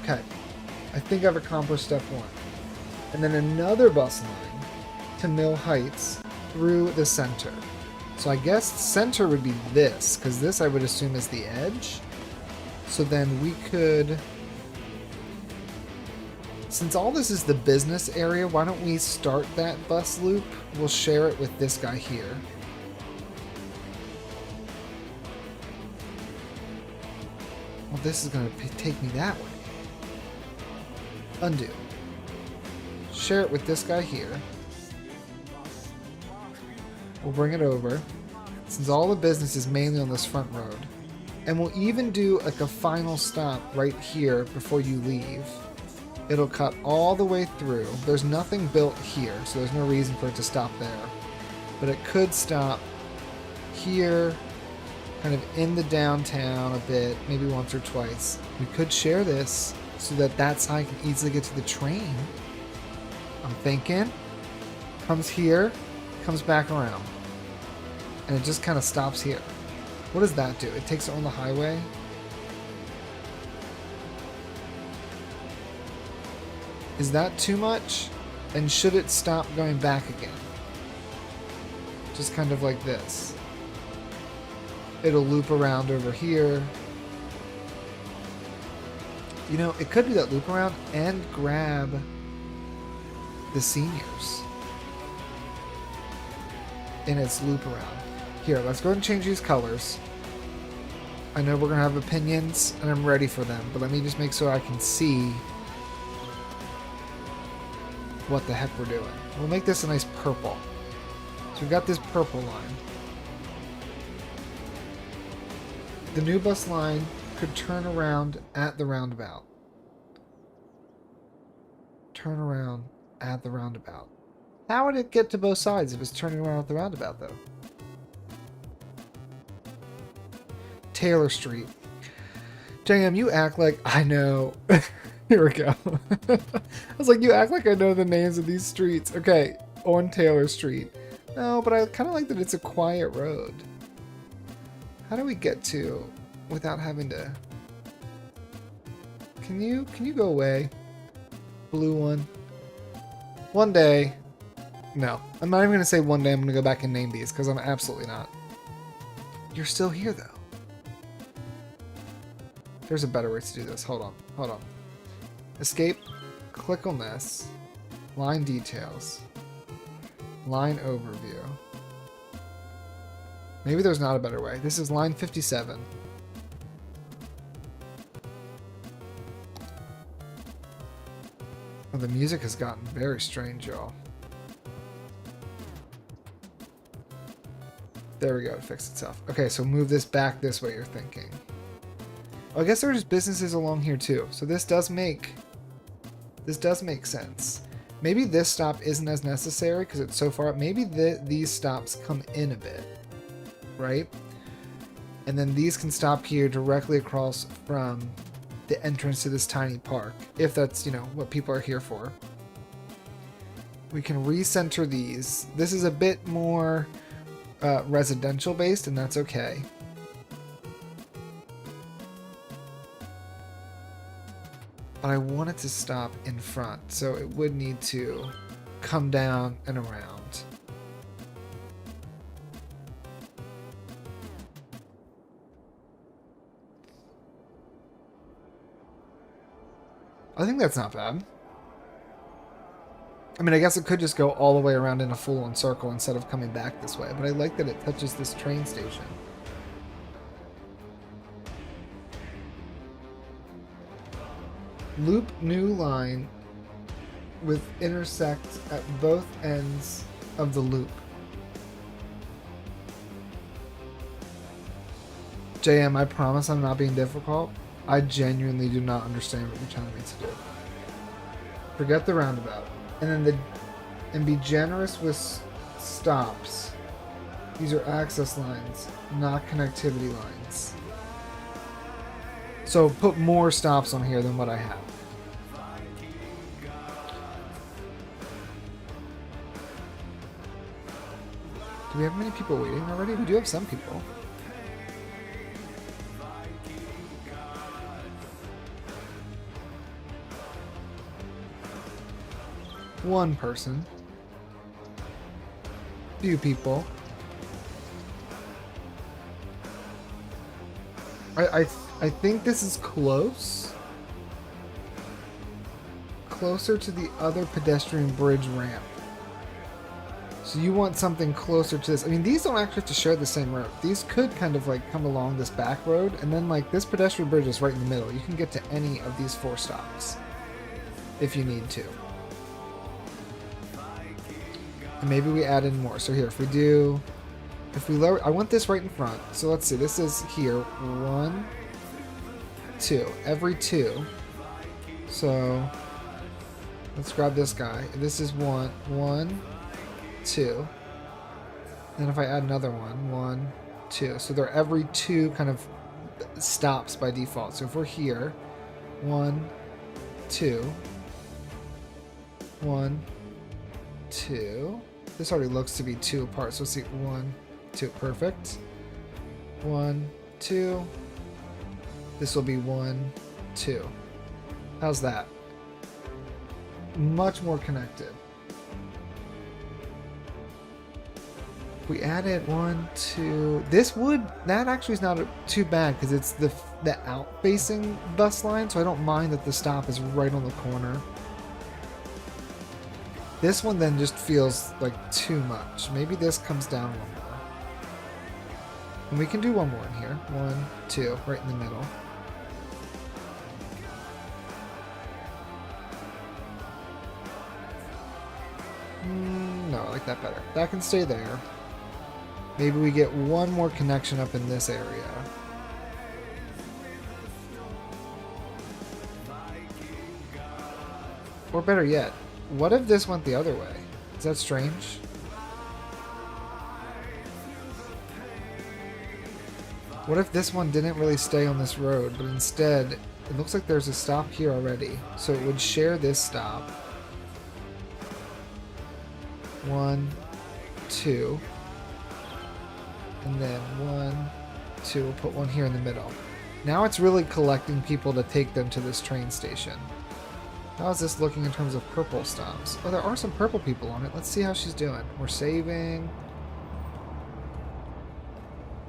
Okay. I think I've accomplished step 1. And then another bus line to Mill Heights through the center. So I guess center would be this, because this I would assume is the edge. So then we could, since all this is the business area, why don't we start that bus loop? We'll share it with this guy here. Well, this is going to take me that way. Undo. Share it with this guy here. We'll bring it over, since all the business is mainly on this front road. And we'll even do like a final stop right here before you leave. It'll cut all the way through. There's nothing built here, so there's no reason for it to stop there. But it could stop here, kind of in the downtown a bit, maybe once or twice. We could share this so that that side can easily get to the train. I'm thinking. Comes here, comes back around. And it just kind of stops here. What does that do? It takes it on the highway. Is that too much? And should it stop going back again? Just kind of like this. It'll loop around over here. You know, it could do that loop around and grab the seniors in its loop around. Here, let's go ahead and change these colors. I know we're going to have opinions, and I'm ready for them, but let me just make sure I can see what the heck we're doing. We'll make this a nice purple. So we've got this purple line. The new bus line could turn around at the roundabout. Turn around at the roundabout. How would it get to both sides if it's turning around at the roundabout, though? Taylor Street. Damn, you act like I know. Here we go. I was like, you act like I know the names of these streets. Okay, on Taylor Street. No, but I kind of like that it's a quiet road. How do we get to without having to... Can you go away? Blue one. One day. No, I'm not even going to say one day I'm going to go back and name these, because I'm absolutely not. You're still here, though. There's a better way to do this. Hold on. Hold on. Escape. Click on this. Line details. Line overview. Maybe there's not a better way. This is line 57. Oh, the music has gotten very strange, y'all. There we go. It fixed itself. Okay, so move this back this way, you're thinking. Oh, I guess there's businesses along here too. So this does make sense. Maybe this stop isn't as necessary because it's so far up. Maybe these stops come in a bit, right? And then these can stop here directly across from the entrance to this tiny park, if that's, you know, what people are here for. We can recenter these. This is a bit more residential based, and that's okay. But I want it to stop in front, so it would need to come down and around. I think that's not bad. I mean, I guess it could just go all the way around in a full-on circle instead of coming back this way, but I like that it touches this train station. Loop new line with intersect at both ends of the loop. JM, I promise I'm not being difficult. I genuinely do not understand what you're telling me to do. Forget the roundabout. And be generous with stops. These are access lines, not connectivity lines. So put more stops on here than what I have. Do we have many people waiting already? We do have some people. One person. Few people. I think this is close. Closer to the other pedestrian bridge ramp. So you want something closer to this. I mean, these don't actually have to share the same road. These could kind of like come along this back road, and then like this pedestrian bridge is right in the middle. You can get to any of these 4 stops if you need to. And maybe we add in more. So here, if we lower, I want this right in front. So let's see, this is here, 1, 2, every 2. So let's grab this guy. This is 1, 1, 2. Then if I add another 1, 1, 2. So they're every 2 kind of stops by default. So if we're here, 1, 2, 1, 2. This already looks to be 2 apart, so let's see, 1, 2, perfect. 1, 2. This will be 1, 2. How's that? Much more connected. We added 1, 2. That actually is not too bad because it's the out-facing bus line, so I don't mind that the stop is right on the corner. This one then just feels like too much. Maybe this comes down 1 more. And we can do 1 more in here. 1, 2, right in the middle. No, I like that better. That can stay there. Maybe we get 1 more connection up in this area. Or better yet, what if this went the other way? Is that strange? What if this one didn't really stay on this road, but instead, it looks like there's a stop here already. So it would share this stop. 1, 2. And then 1, 2. We'll put 1 here in the middle. Now it's really collecting people to take them to this train station. How is this looking in terms of purple stops? Oh, there are some purple people on it. Let's see how she's doing. We're saving.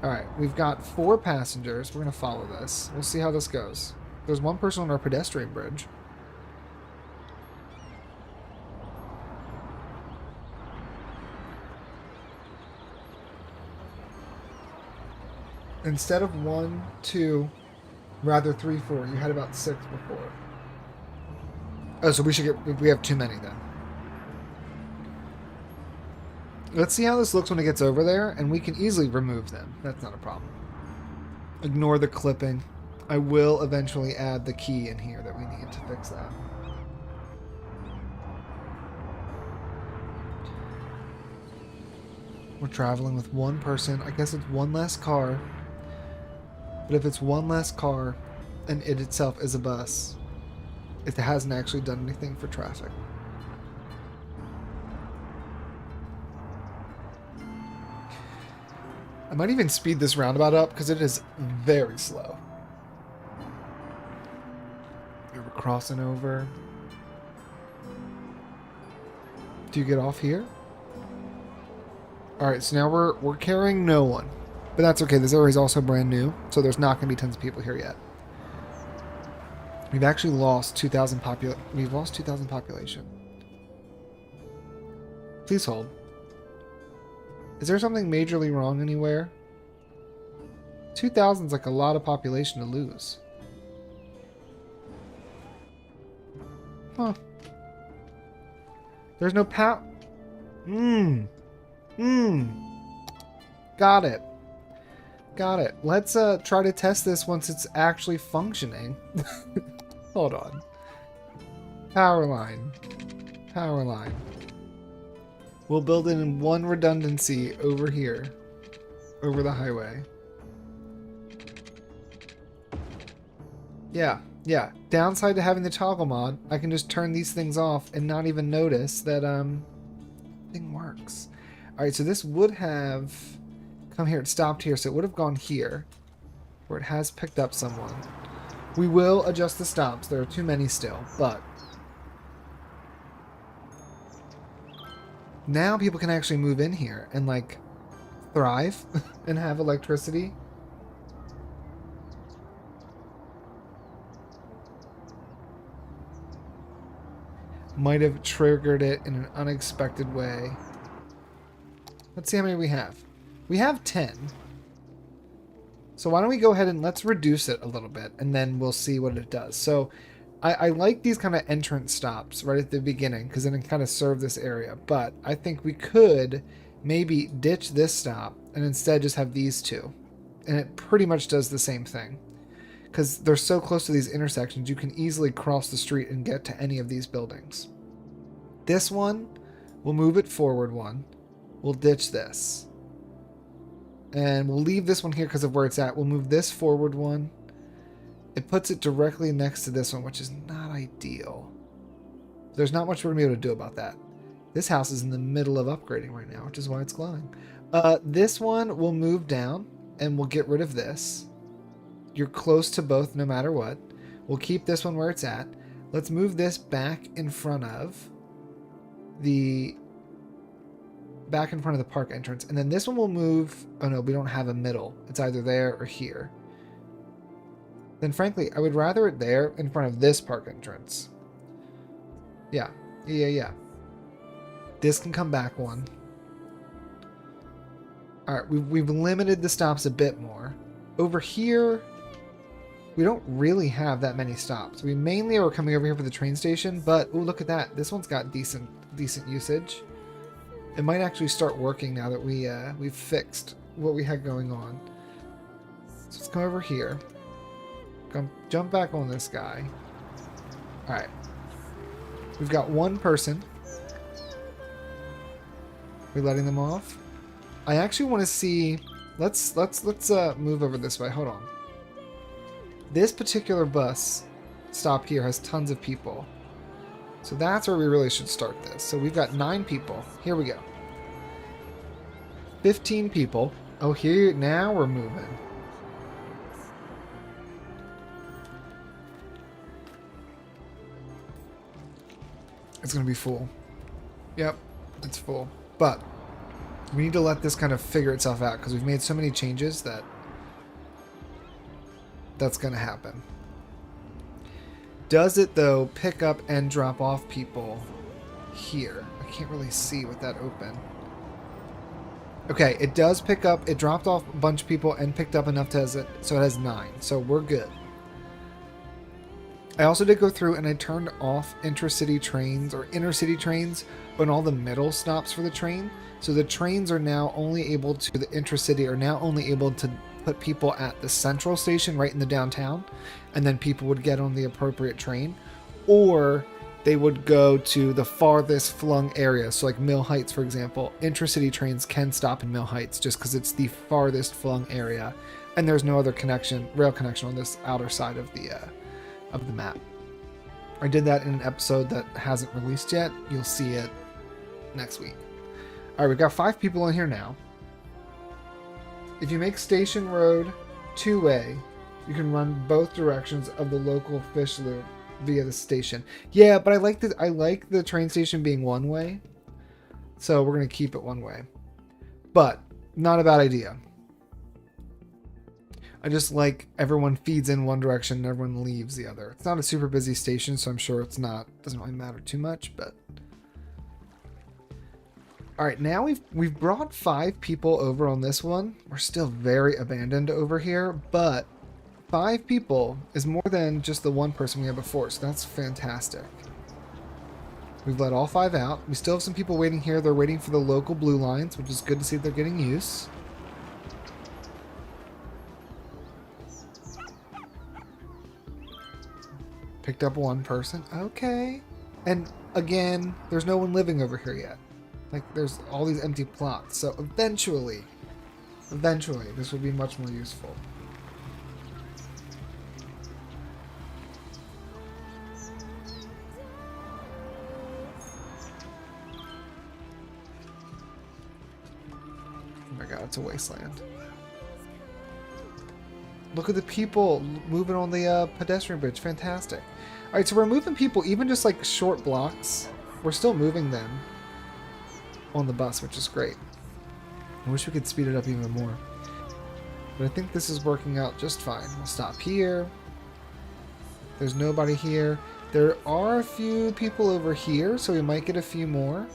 Alright, we've got 4 passengers. We're going to follow this. We'll see how this goes. There's 1 person on our pedestrian bridge. Instead of 1, 2, rather 3, 4. You had about 6 before. Oh, so we have too many then. Let's see how this looks when it gets over there, and we can easily remove them. That's not a problem. Ignore the clipping. I will eventually add the key in here that we need to fix that. We're traveling with 1 person. I guess it's 1 less car. But if it's 1 less car, and it itself is a bus, it hasn't actually done anything for traffic. I might even speed this roundabout up because it is very slow. We're crossing over. Do you get off here? Alright, so now we're carrying no one. But that's okay, this area is also brand new, so there's not going to be tons of people here yet. We've actually lost 2,000 population. Please hold. Is there something majorly wrong anywhere? 2,000 is like a lot of population to lose. Huh. There's no power. Got it. Got it. Let's try to test this once it's actually functioning. Hold on. Power line. Power line. We'll build it in one redundancy over here. Over the highway. Yeah. Yeah. Downside to having the toggle mod, I can just turn these things off and not even notice that thing works. Alright, so this would have come here. It stopped here, so it would have gone here. Where it has picked up someone. We will adjust the stops. There are too many still, but now people can actually move in here and like thrive and have electricity. Might have triggered it in an unexpected way. Let's see how many we have. We have 10. So why don't we go ahead and let's reduce it a little bit and then we'll see what it does. So I like these kind of entrance stops right at the beginning because then it kind of serve this area. But I think we could maybe ditch this stop and instead just have these two. And it pretty much does the same thing. Because they're so close to these intersections, you can easily cross the street and get to any of these buildings. This one, we'll move it forward one. We'll ditch this. And we'll leave this one here because of where it's at. We'll move this forward one. It puts it directly next to this one, which is not ideal. There's not much we're going to be able to do about that. This house is in the middle of upgrading right now, which is why it's glowing. This one will move down, and we'll get rid of this. You're close to both no matter what. We'll keep this one where it's at. Let's move this back in front of the park entrance. And then this one will move. Oh no, we don't have a middle. It's either there or here. Then frankly, I would rather it there in front of this park entrance. Yeah. This can come back one. Alright, we've limited the stops a bit more. Over here, we don't really have that many stops. We mainly are coming over here for the train station, but oh, look at that. This one's got decent usage. It might actually start working now that we've fixed what we had going on. So let's come over here. Jump back on this guy. All right. We've got one person. We're letting them off. I actually want to see. Let's move over this way. Hold on. This particular bus stop here has tons of people. So that's where we really should start this. So we've got 9 people. Here we go. 15 people. Oh, here, now we're moving. It's going to be full. Yep, it's full. But we need to let this kind of figure itself out because we've made so many changes that that's going to happen. Does it, though, pick up and drop off people here? I can't really see with that open. Okay, it does pick up. It dropped off a bunch of people and picked up enough to so it has 9. So we're good. I also did go through and I turned off inter-city trains or inner-city trains on all the middle stops for the train. So the trains are now only able to, the intra-city are now only able to put people at the central station right in the downtown, and then people would get on the appropriate train, or they would go to the farthest flung area. So like Mill Heights, for example, intra-city trains can stop in Mill Heights just because it's the farthest flung area, and there's no other rail connection on this outer side of the map. I did that in an episode that hasn't released yet. You'll see it next week. All right, we've got 5 people in here now. If you make Station Road 2-way, you can run both directions of the local fish loop via the station. Yeah, but I like the train station being one way, so we're gonna keep it one way. But not a bad idea. I just like everyone feeds in one direction and everyone leaves the other. It's not a super busy station, so I'm sure doesn't really matter too much, but All right, now we've brought 5 people over on this one. We're still very abandoned over here, but 5 people is more than just the 1 person we had before, so that's fantastic. We've let all 5 out. We still have some people waiting here. They're waiting for the local blue lines, which is good to see they're getting use. Picked up 1 person. Okay. And again, there's no one living over here yet. Like, there's all these empty plots. So eventually, this will be much more useful. Oh my god, it's a wasteland. Look at the people moving on the pedestrian bridge. Fantastic. Alright, so we're moving people, even just like short blocks. We're still moving them on the bus, which is great. I wish we could speed it up even more. But I think this is working out just fine. We'll stop here. There's nobody here. There are a few people over here, so we might get a few more.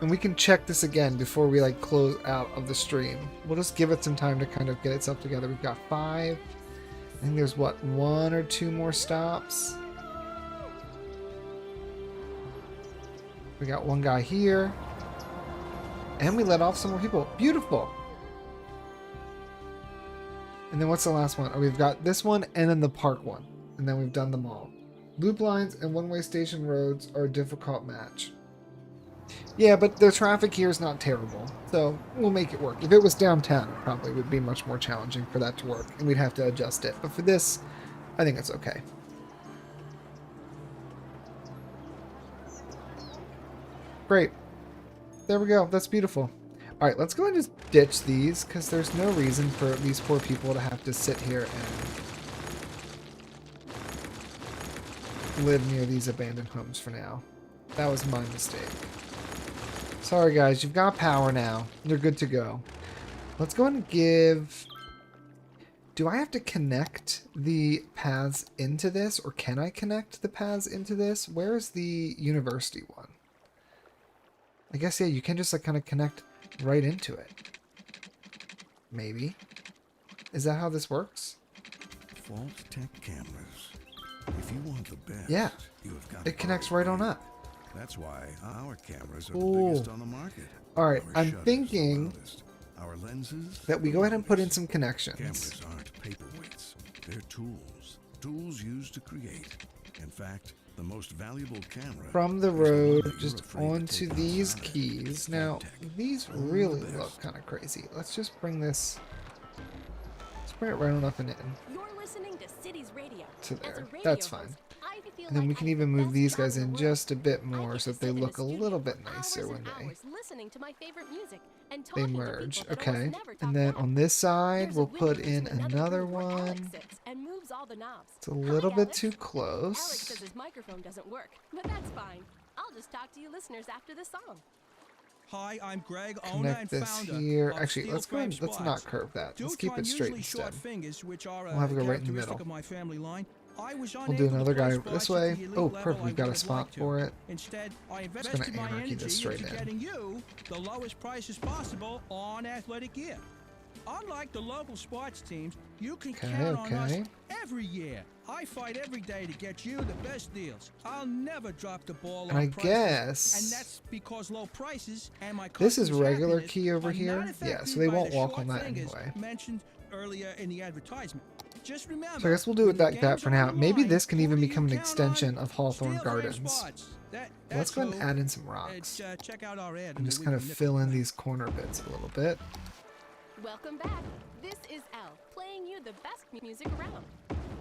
And we can check this again before we like close out of the stream. We'll just give it some time to kind of get itself together. We've got 5. I think there's what, 1 or 2 more stops. We got 1 guy here. And we let off some more people. Beautiful. And then what's the last one? Oh, we've got this one and then the park one. And then we've done them all. Loop lines and one-way station roads are a difficult match. Yeah, but the traffic here is not terrible. So we'll make it work. If it was downtown, it probably would be much more challenging for that to work. And we'd have to adjust it. But for this, I think it's okay. Great. There we go. That's beautiful. Alright, let's go and just ditch these, because there's no reason for these poor people to have to sit here and live near these abandoned homes for now. That was my mistake. Sorry guys, you've got power now. You're good to go. Let's go and give... Do I have to connect the paths into this, or can I connect the paths into this? Where's the university one? I guess, yeah, you can just like kind of connect right into it. Maybe. Is that how this works? Fault Tech cameras. If you want the best, Yeah. you have got It connects right on up. That's why our cameras are Ooh. the biggest on the market. Alright, Our I'm shutters thinking the loudest. Our lenses that we go ahead and put in some connections. Cameras aren't paperweights. They're tools. Tools used to create. In fact, the most valuable camera From the is one road that you're just afraid to onto take these outside. keys. Fault Now, Tech. these Only the really best. look kind of crazy. Let's just bring this... Let's bring it right on up and in You're listening to Cities Radio. to As a there. radio That's host, fine. I feel And then like we can I have even the move best these job guys in the in world. just a bit I more get so to that they sit in look a studio little for bit nicer hours when and they... hours listening to my favorite music and They talking to merge. people that Okay. almost never talk And then back. on this side, There's a we'll window put into in another room where Alex one. sits and moves all the knobs. It's a little Hi, bit Alex. too Alex close. says his microphone doesn't work, but that's fine. I'll just talk to you listeners after the song. Hi, I'm Greg, owner and Connect this founder here. of Actually, Steel let's go Frame ahead, let's Squads. not curve that. Due Let's to keep it straight unusually short instead. fingers, which are We'll have it go right in the characteristic middle. of my family line, I was We'll do unable to another guy play this spots at way. the elite Oh, level perfect. I We've got would a have spot liked to. for it. Instead, I gonna invested my anarchy energy this straight into in. getting you the lowest prices possible on athletic gear. Unlike the local sports teams, you can count on us every year. I fight every day to get you the best deals. I'll never drop the ball And on I prices, guess and that's because low prices and my this is customers' regular happiness key over are here. not Yeah, affected so they by won't the walk short on that fingers anyway. mentioned earlier in the advertisement. Just remember, So I guess we'll do it when the like that game's for on now. the Maybe line, this can who even do you become an count extension on? of Hawthorne Steel Frame Gardens. Squads. Let's That's go ahead and who. add in some rocks. Check out our ad And just kind of fill in these corner bits a little bit. Welcome back. This is Elle, playing you the best music around.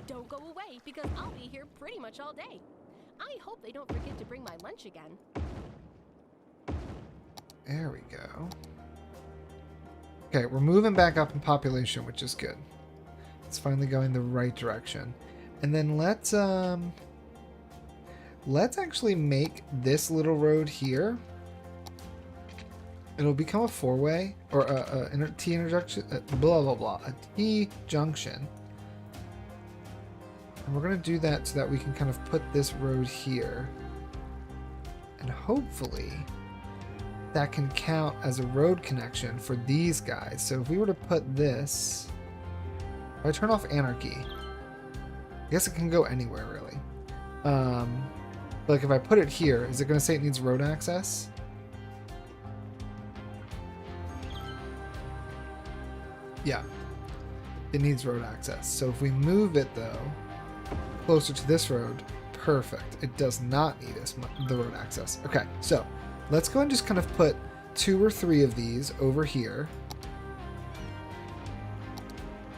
Don't go away, because I'll be here pretty much all day. I hope they don't forget to bring my lunch again. There we go. Okay, we're moving back up in population, which is good. It's finally going the right direction. And then let's actually make this little road here. It'll become a four-way or a T interjunction, blah blah blah, a T junction. And we're gonna do that so that we can kind of put this road here. And hopefully that can count as a road connection for these guys. So if we were to put this, if I turn off anarchy, I guess it can go anywhere really. Like if I put it here, is it going to say it needs road access? Yeah, it needs road access. So if we move it though, closer to this road, perfect. It does not need the road access. Okay, so let's go and just kind of put 2 or 3 of these over here.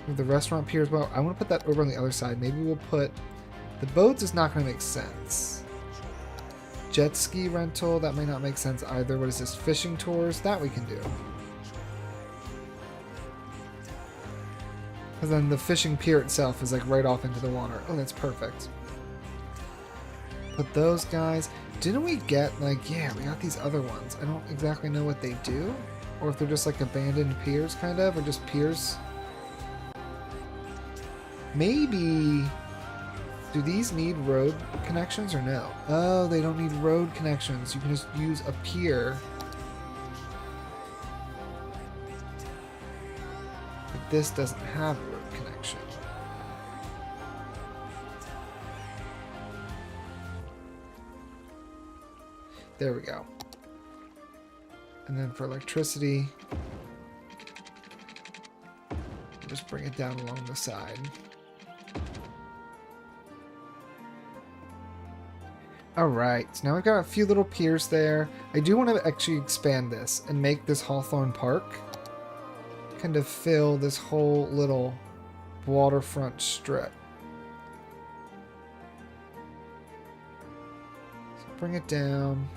With the restaurant pier as well. I want to put that over on the other side. Maybe we'll put... The boats is not going to make sense. Jet ski rental, that may not make sense either. What is this? Fishing tours? That we can do. Because then the fishing pier itself is like right off into the water. Oh, that's perfect. Put those guys. Didn't we get like, yeah, we got these other ones. I don't exactly know what they do. Or if they're just like abandoned piers kind of, or just piers. Maybe, do these need road connections or no? Oh, they don't need road connections. You can just use a pier. But this doesn't have a road connection. There we go. And then for electricity, just bring it down along the side. Alright, so now we've got a few little piers there. I do want to actually expand this and make this Hawthorne Park kind of fill this whole little waterfront strip. So bring it down.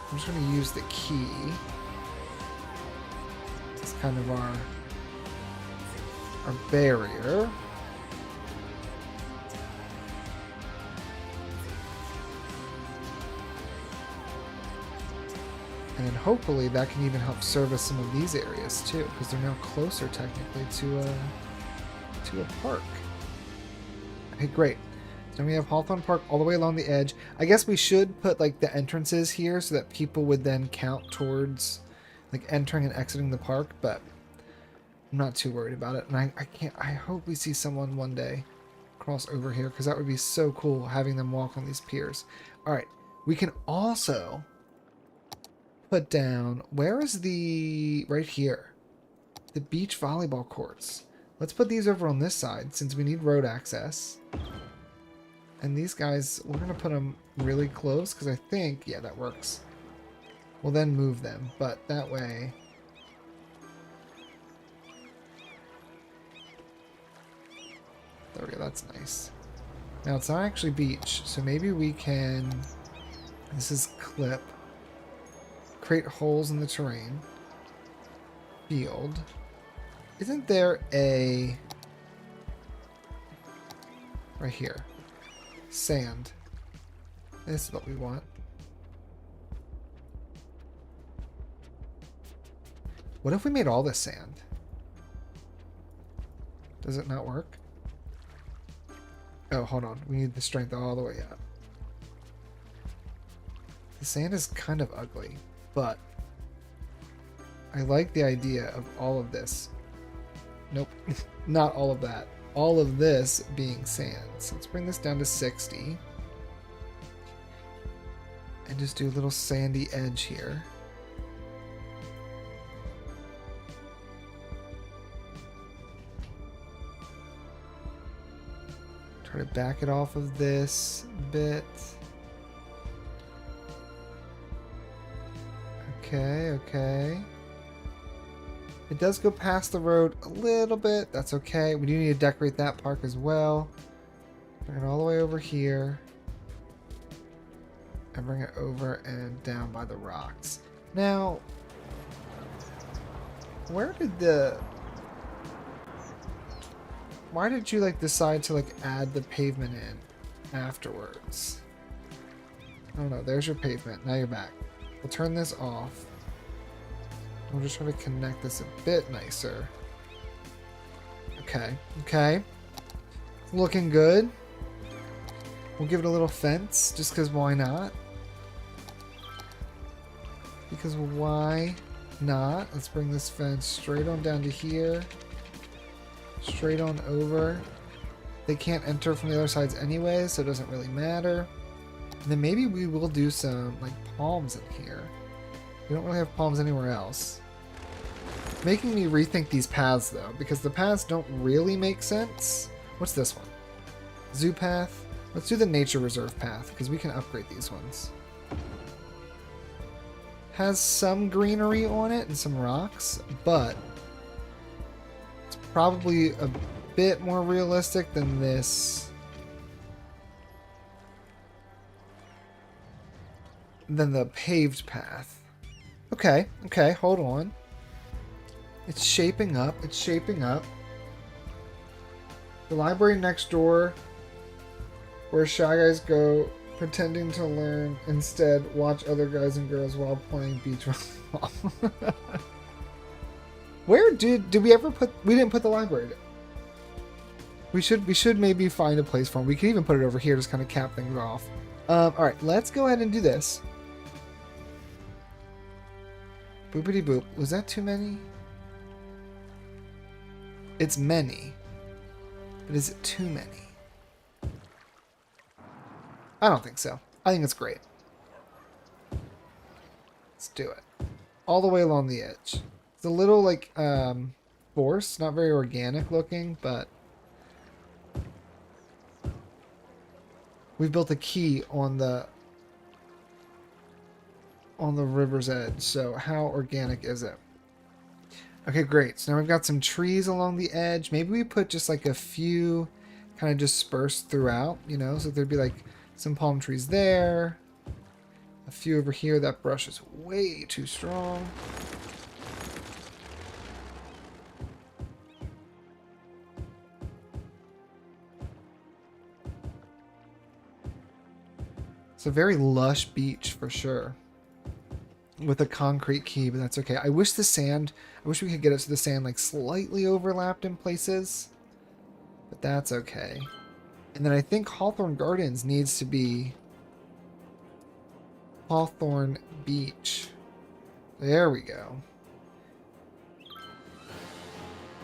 I'm just going to use the key. It's kind of our barrier. And then hopefully that can even help service some of these areas too, because they're now closer technically to a park. Okay, great. So we have Hawthorne Park all the way along the edge. I guess we should put like the entrances here so that people would then count towards like entering and exiting the park, but I'm not too worried about it. And I hope we see someone one day cross over here, because that would be so cool having them walk on these piers. All right, we can also put down, where is the, right here, the beach volleyball courts. Let's put these over on this side since we need road access. And these guys, we're going to put them really close because I think, yeah, that works. We'll then move them, but that way... There we go, that's nice. Now it's not actually beach, so maybe we can... This is clip. Create holes in the terrain. Field. Isn't there a... Right here. Sand. This is what we want. What if we made all this sand? Does it not work? Oh, hold on. We need the strength all the way up. The sand is kind of ugly, but I like the idea of all of this. Nope, not all of that. All of this being sand. So let's bring this down to 60. And just do a little sandy edge here. Try to back it off of this bit. Okay, okay. It does go past the road a little bit. That's okay. We do need to decorate that park as well. Bring it all the way over here. And bring it over and down by the rocks. Now, where did the... Why did you like decide to like add the pavement in afterwards? Oh no, there's your pavement. Now you're back. We'll turn this off. We'll just try to connect this a bit nicer. Okay, okay. Looking good. We'll give it a little fence, just because why not? because why not? Let's bring this fence straight on down to here. Straight on over. They can't enter from the other sides anyway, so it doesn't really matter. And then maybe we will do some like palms in here. We don't really have palms anywhere else. Making me rethink these paths though, because the paths don't really make sense. What's this one? Zoo path? Let's do the nature reserve path, because we can upgrade these ones. Has some greenery on it and some rocks, but it's probably a bit more realistic than this. Than the paved path. Okay, okay, hold on. It's shaping up, it's shaping up. The library next door, where shy guys go pretending to learn, instead watch other guys and girls while playing beach volleyball. Where did we ever put, we didn't put the library. We should maybe find a place for them. We could even put it over here, just kind of cap things off. Alright, let's go ahead and do this. Boopity boop. Was that too many? It's many. But is it too many? I don't think so. I think it's great. Let's do it. All the way along the edge. It's a little like forced, not very organic looking, but we've built a key on the river's edge, so how organic is it? Okay, great. So now we've got some trees along the edge. Maybe we put just like a few kind of dispersed throughout, you know, so there'd be like some palm trees there, a few over here. That brush is way too strong. It's a very lush beach for sure. With a concrete key, but that's okay. I wish we could get it so the sand like slightly overlapped in places. But that's okay. And then I think Hawthorne Gardens needs to be Hawthorne Beach. There we go.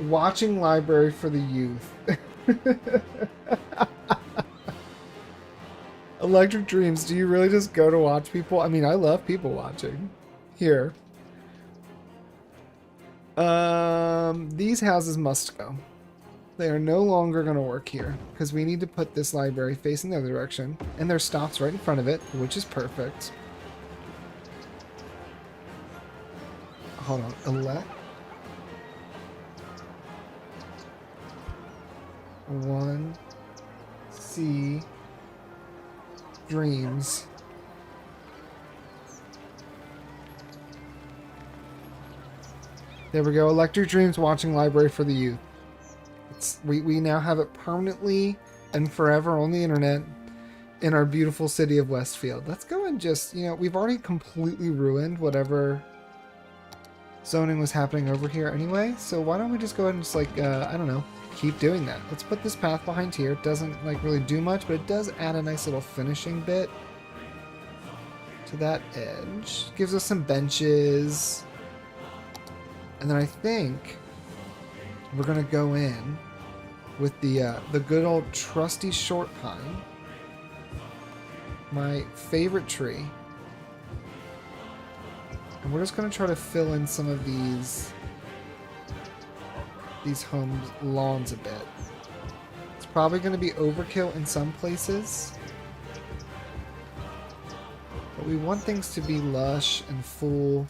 Watching library for the youth. Electric Dreams, do you really just go to watch people? I mean, I love people watching. Here. These houses must go. They are no longer going to work here, because we need to put this library facing the other direction, and there's stops right in front of it, which is perfect. Hold on. Elect. 1 C Dreams. There we go. Electric Dreams watching library for the youth. We now have it permanently and forever on the internet in our beautiful city of Westfield. Let's go and just, you know, we've already completely ruined whatever zoning was happening over here anyway. So why don't we just go ahead and just like, I don't know, keep doing that. Let's put this path behind here. It doesn't like really do much, but it does add a nice little finishing bit to that edge. Gives us some benches. And then I think we're gonna go in with the good old trusty short pine, my favorite tree, and we're just gonna try to fill in some of these homes' lawns a bit. It's probably gonna be overkill in some places, but we want things to be lush and full.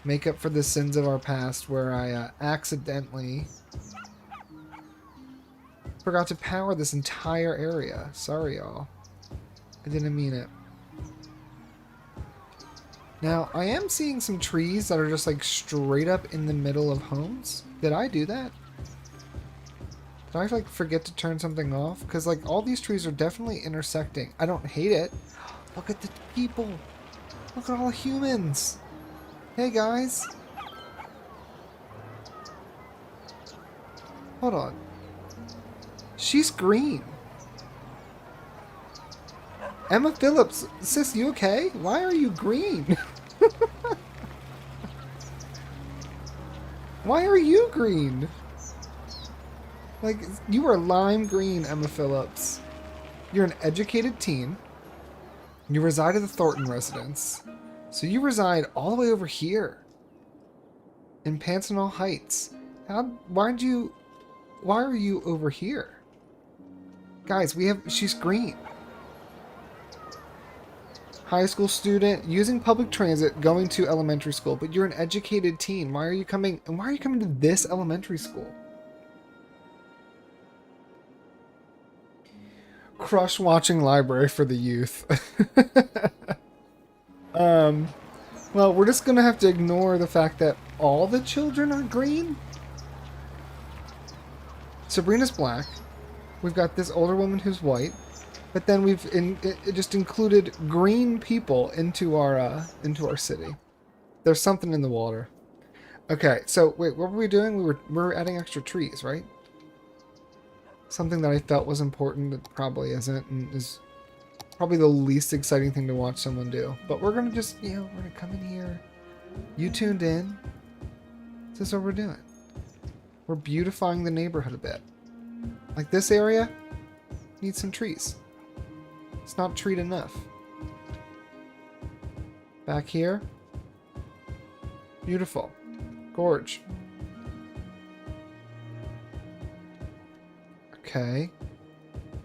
Make up for the sins of our past where I accidentally forgot to power this entire area. Sorry, y'all. I didn't mean it. Now, I am seeing some trees that are just like straight up in the middle of homes. Did I do that? Did I like forget to turn something off? Because like all these trees are definitely intersecting. I don't hate it. Look at the people. Look at all the humans. Hey guys. Hold on. She's green. Emma Phillips, sis, you okay? Why are you green? Why are you green? Like, you are lime green, Emma Phillips. You're an educated teen. You reside at the Thornton residence. So you reside all the way over here. In Pantanal Heights. Why are you over here? Guys, she's green. High school student, using public transit, going to elementary school, but you're an educated teen. Why are you coming to this elementary school? Crush watching library for the youth. Well, we're just gonna have to ignore the fact that all the children are green. Sabrina's black. We've got this older woman who's white, but then we've just included green people into our city. There's something in the water. Okay, so wait, what were we doing? We were adding extra trees, right? Something that I felt was important that probably isn't, and is probably the least exciting thing to watch someone do. But we're gonna just, we're gonna come in here. You tuned in. This is what we're doing. We're beautifying the neighborhood a bit. Like this area needs some trees. It's not treed enough. Back here. Beautiful. Gorge. Okay.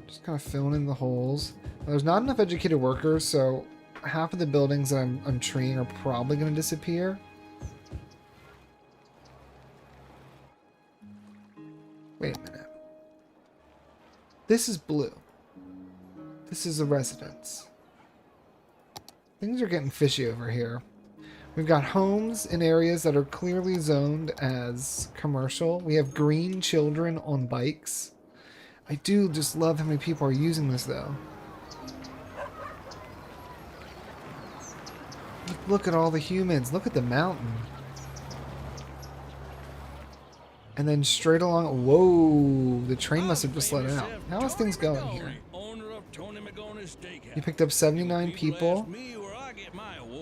Just kind of filling in the holes. There's not enough educated workers, so half of the buildings that I'm treeing are probably going to disappear. Wait a minute. This is blue. This is a residence. Things are getting fishy over here. We've got homes in areas that are clearly zoned as commercial. We have green children on bikes. I do just love how many people are using this, though. Look at all the humans. Look at the mountain. And then straight along... Whoa! The train must have just let out. How is things going here? You picked up 79 people.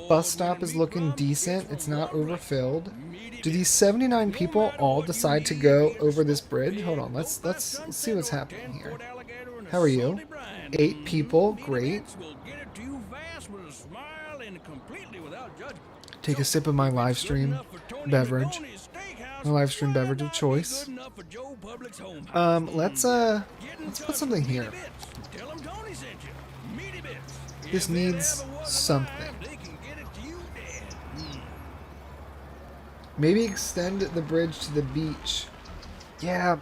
Bus stop is looking decent. It's not overfilled. Do these 79 people all decide to go over this bridge? Hold on. Let's see what's happening here. How are you? 8 people. Great. Take a sip of my live stream beverage. My live stream beverage of choice. Let's put something here. This needs something. Maybe extend the bridge to the beach. Yeah,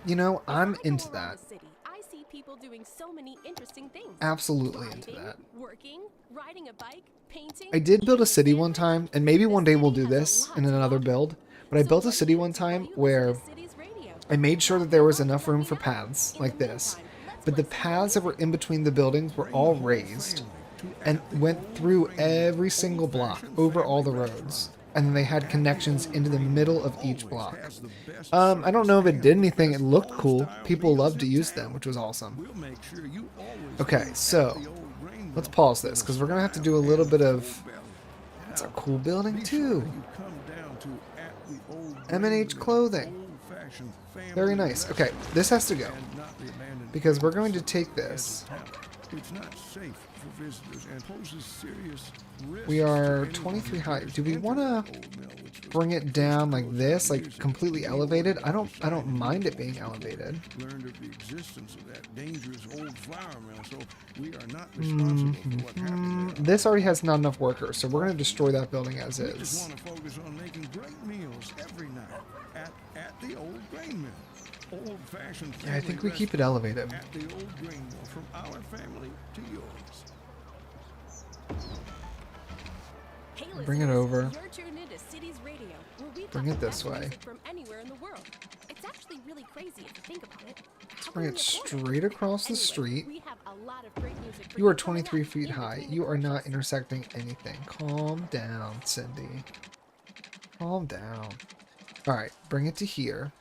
I'm into that. I see people doing so many interesting things. Absolutely into that. Working, riding a bike, painting. I did build a city one time, and maybe one day we'll do this in another build, but I built a city one time where I made sure that there was enough room for paths, like this, but the paths that were in between the buildings were all raised, and went through every single block, over all the roads. And then they had connections into the middle of each block. I don't know if it did anything. It looked cool. People loved to use them, which was awesome. Okay, so let's pause this because we're going to have to do a little bit of... That's a cool building, too. M&H clothing. Very nice. Okay, this has to go because we're going to take this. We are 23 high. Do we want to bring it down like this, like completely elevated? I don't mind it being elevated. This already has not enough workers, so we're going to destroy that building as is. Yeah, I think we keep it elevated. Bring it over. Bring it this way. It's actually really crazy if you think about it. Let's bring it straight across the street. You are 23 feet high. You are not intersecting anything. Calm down, Cindy. Calm down. Alright, bring it to here.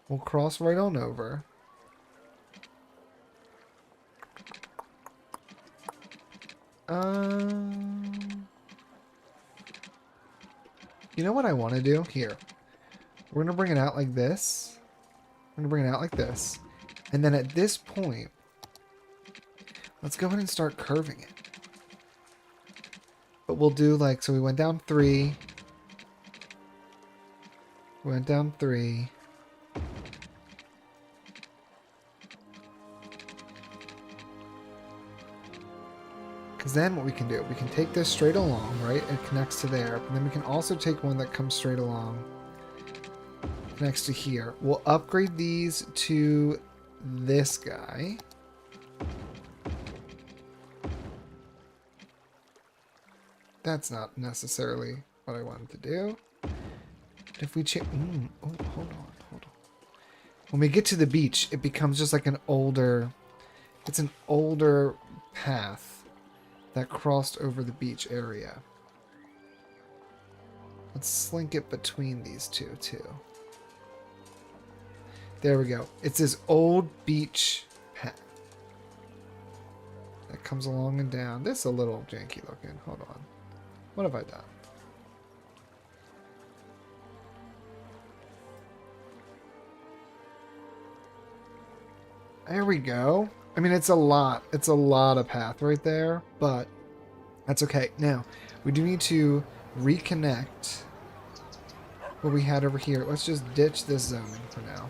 We'll cross right on over. You know what I want to do? Here. We're going to bring it out like this. We're going to bring it out like this. And then at this point, let's go ahead and start curving it. But we'll do like, so we went down 3. Went down 3. Because then what we can do, we can take this straight along, right? It connects to there. But then we can also take one that comes straight along, connects to here. We'll upgrade these to this guy. That's not necessarily what I wanted to do. If we change... oh, hold on. When we get to the beach, it becomes just like an older... It's an older path that crossed over the beach area. Let's slink it between these two, too. There we go. It's this old beach path that comes along and down. This is a little janky looking. Hold on. What have I done? There we go. I mean, it's a lot. It's a lot of path right there, but that's okay. Now, we do need to reconnect what we had over here. Let's just ditch this zoning for now.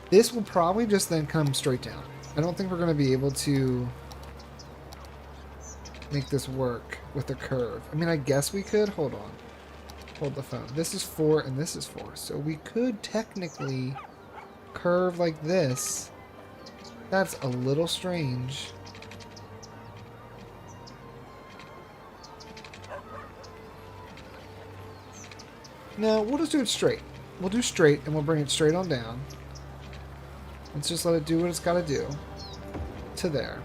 This will probably just then come straight down. I don't think we're going to be able to make this work with a curve. I mean, I guess we could. Hold on. Hold the phone. This is 4 and this is 4. So we could technically curve like this. That's a little strange. No, we'll just do it straight. We'll do straight and we'll bring it straight on down. Let's just let it do what it's got to do. To there.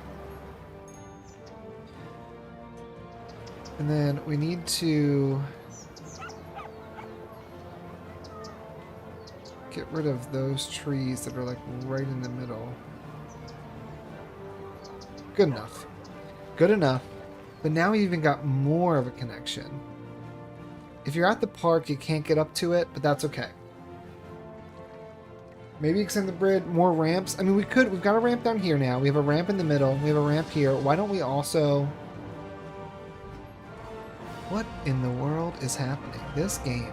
And then we need to get rid of those trees that are like right in the middle. Good enough. Good enough. But now we even got more of a connection. If you're at the park, you can't get up to it, but that's okay. Maybe extend the bridge, more ramps. I mean, we could. We've got a ramp down here now. We have a ramp in the middle. We have a ramp here. Why don't we also... What in the world is happening? This game,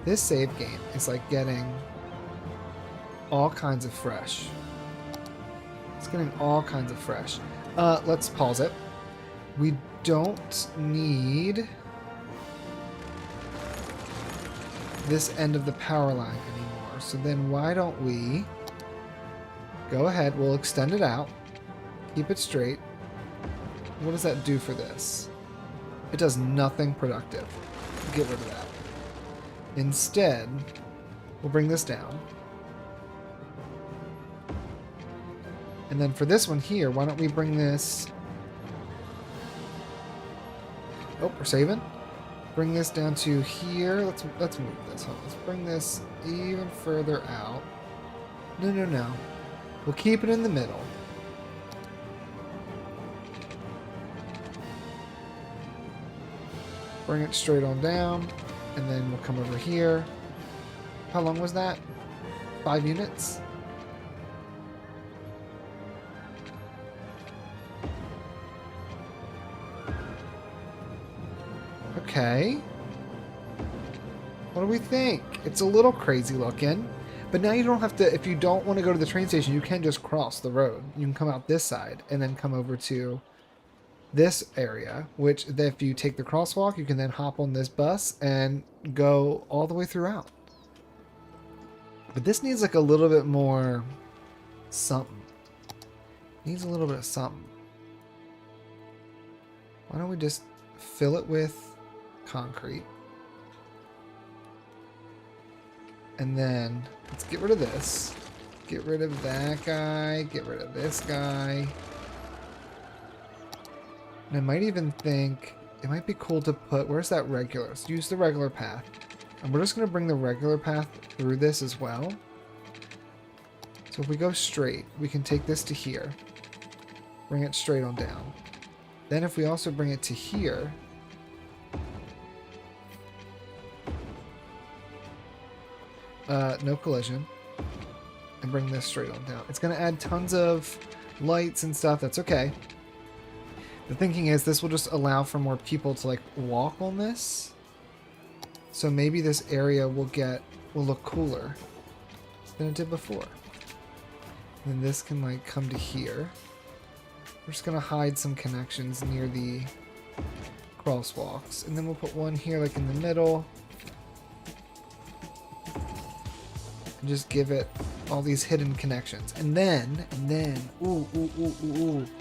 this save game is like getting all kinds of fresh. It's getting all kinds of fresh. Let's pause it. We don't need this end of the power line anymore. So then why don't we go ahead, we'll extend it out, keep it straight. What does that do for this? It does nothing productive. Get rid of that. Instead, we'll bring this down. And then for this one here, why don't we bring this... Oh, we're saving. Bring this down to here. Let's move this. Hold on. Let's bring this even further out. No. We'll keep it in the middle. Bring it straight on down, and then we'll come over here. How long was that? 5 units? Okay. What do we think? It's a little crazy looking, but now you don't have to, if you don't want to go to the train station, you can just cross the road. You can come out this side and then come over to this area, which if you take the crosswalk, you can then hop on this bus and go all the way throughout. But this needs like a little bit more something. Needs a little bit of something. Why don't we just fill it with concrete? And then let's get rid of this. Get rid of that guy. Get rid of this guy. And I might even think it might be cool to put, where's that regular? Let's use the regular path. And we're just going to bring the regular path through this as well. So if we go straight, we can take this to here. Bring it straight on down. Then if we also bring it to here, no collision. And bring this straight on down. It's going to add tons of lights and stuff. That's okay. The thinking is this will just allow for more people to like walk on this. So maybe this area will look cooler than it did before. And then this can like come to here. We're just gonna hide some connections near the crosswalks. And then we'll put one here like in the middle. And just give it all these hidden connections. And then,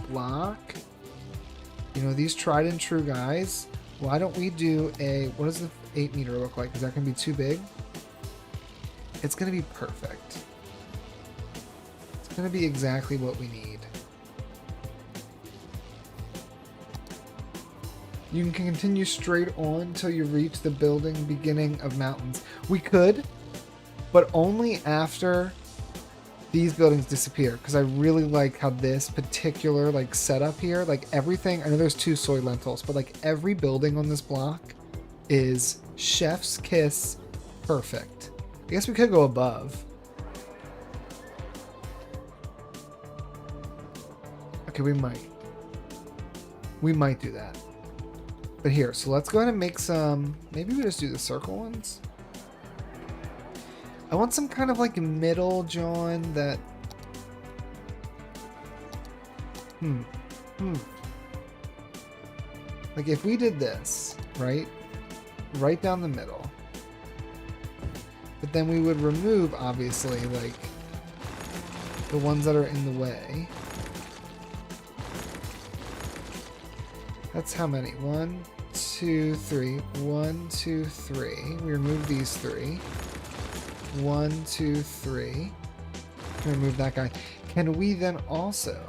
block. You know, these tried and true guys. Why don't we do what does the 8 meter look like? Is that going to be too big? It's going to be perfect. It's going to be exactly what we need. You can continue straight on until you reach the building beginning of mountains. We could, but only after these buildings disappear, because I really like how this particular like setup here, like everything, I know there's 2 soy lentils, but like every building on this block is chef's kiss perfect. I guess we could go above. Okay, we might do that. But here, so let's go ahead and make some, maybe we just do the circle ones. I want some kind of like middle, John, that... Like if we did this, right? Right down the middle. But then we would remove, obviously, like the ones that are in the way. That's how many? 1, 2, 3. 1, 2, 3. We remove these 3. 1, 2, 3. Remove that guy. Can we then also...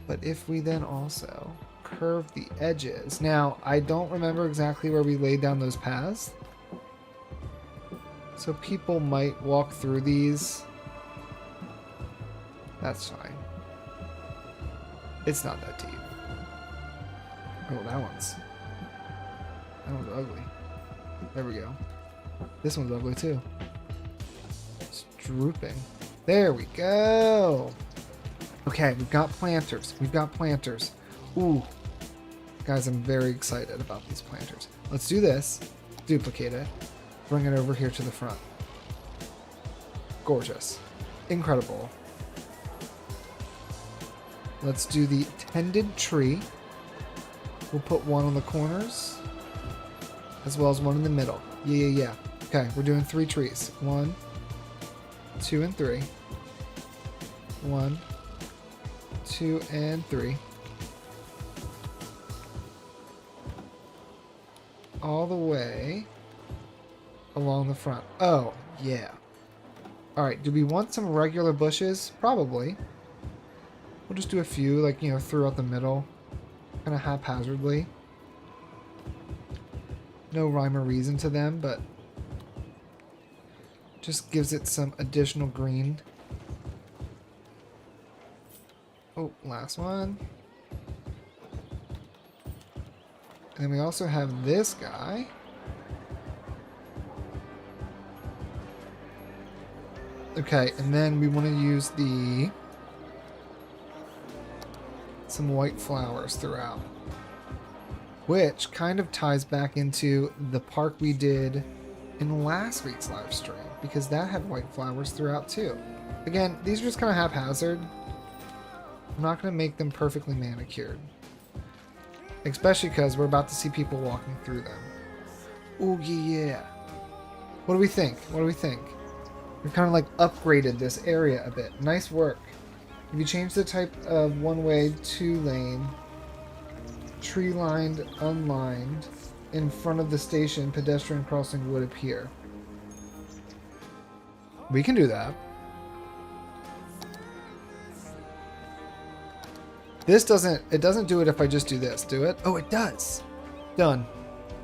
But if we then also curve the edges... Now, I don't remember exactly where we laid down those paths. So people might walk through these. That's fine. It's not that deep. Oh, that one's ugly. There we go. This one's ugly too. It's drooping. There we go. Okay, we've got planters. Ooh. Guys, I'm very excited about these planters. Let's do this. Duplicate it. Bring it over here to the front. Gorgeous. Incredible. Let's do the tended tree. We'll put one on the corners, as well as one in the middle. Yeah. Okay, we're doing 3 trees. 1, 2, and 3. 1, 2, and 3. All the way along the front. Oh, yeah. Alright, do we want some regular bushes? Probably. We'll just do a few, like, you know, throughout the middle. Kind of haphazardly. No rhyme or reason to them, but just gives it some additional green. Oh, last one. And then we also have this guy. Okay, and then we want to use some white flowers throughout, which kind of ties back into the park we did in last week's live stream, because that had white flowers throughout too. Again, these are just kind of haphazard. I'm not going to make them perfectly manicured, especially because we're about to see people walking through them. Oh yeah. What do we think? We kind of like upgraded this area a bit. Nice work. If you change the type of one-way, 2-lane, tree-lined, unlined, in front of the station, pedestrian crossing would appear. We can do that. It doesn't do it if I just do this. Do it? Oh, it does. Done.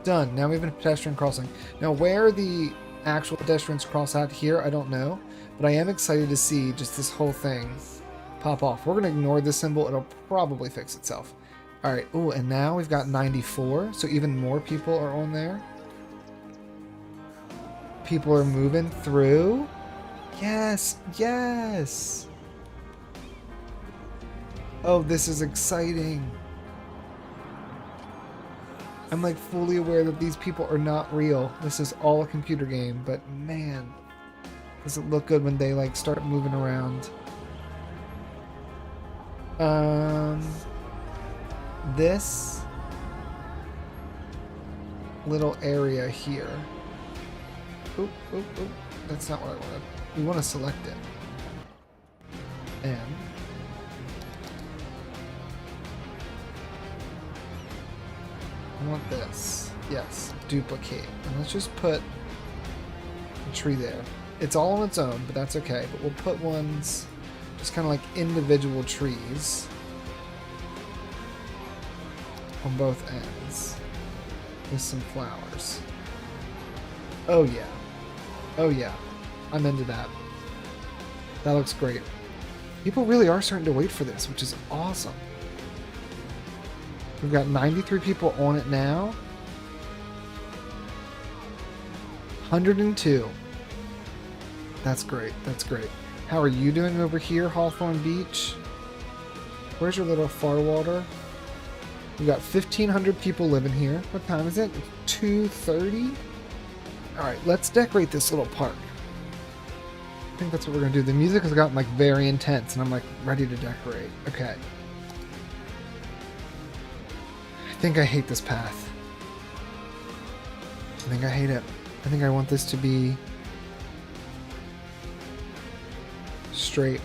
Now we have a pedestrian crossing. Now where the actual pedestrians cross out here, I don't know. But I am excited to see just this whole thing pop off. We're going to ignore this symbol. It'll probably fix itself. Alright, oh, and now we've got 94, so even more people are on there. People are moving through. Yes, yes. Oh, this is exciting. I'm like fully aware that these people are not real. This is all a computer game, but man, does it look good when they like start moving around. This little area here. Oop, oop, oop. That's not what I wanted. We want to select it. And I want this. Yes, duplicate. And let's just put a tree there. It's all on its own, but that's okay. But we'll put ones just kind of like individual trees on both ends with some flowers. Oh yeah. Oh yeah. I'm into that. That looks great. People really are starting to wait for this, which is awesome. We've got 93 people on it now. 102. That's great. That's great. How are you doing over here, Hawthorne Beach? Where's your little Farwater? We've got 1,500 people living here. What time is it? 2:30? Alright, let's decorate this little park. I think that's what we're going to do. The music has gotten like very intense and I'm like ready to decorate. Okay. I think I hate this path. I think I hate it. I think I want this to be straight.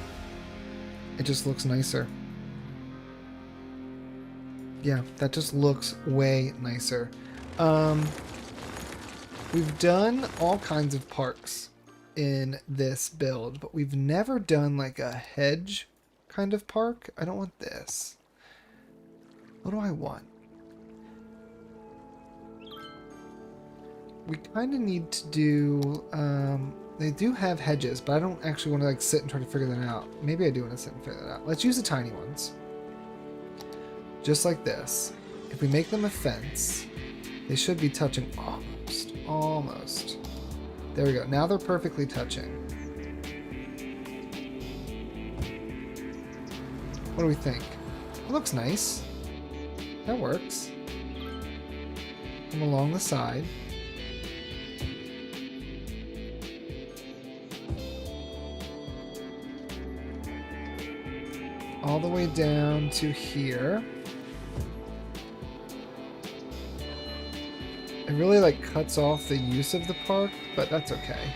It just looks nicer. Yeah, that just looks way nicer. We've done all kinds of parks in this build, but we've never done like a hedge kind of park. I don't want this. What do I want? We kind of need to do, they do have hedges, but I don't actually want to like sit and try to figure that out. Maybe I do want to sit and figure that out. Let's use the tiny ones. Just like this. If we make them a fence, they should be touching almost. Almost. There we go. Now they're perfectly touching. What do we think? It looks nice. That works. Come along the side. All the way down to here. It really like cuts off the use of the park, but that's okay.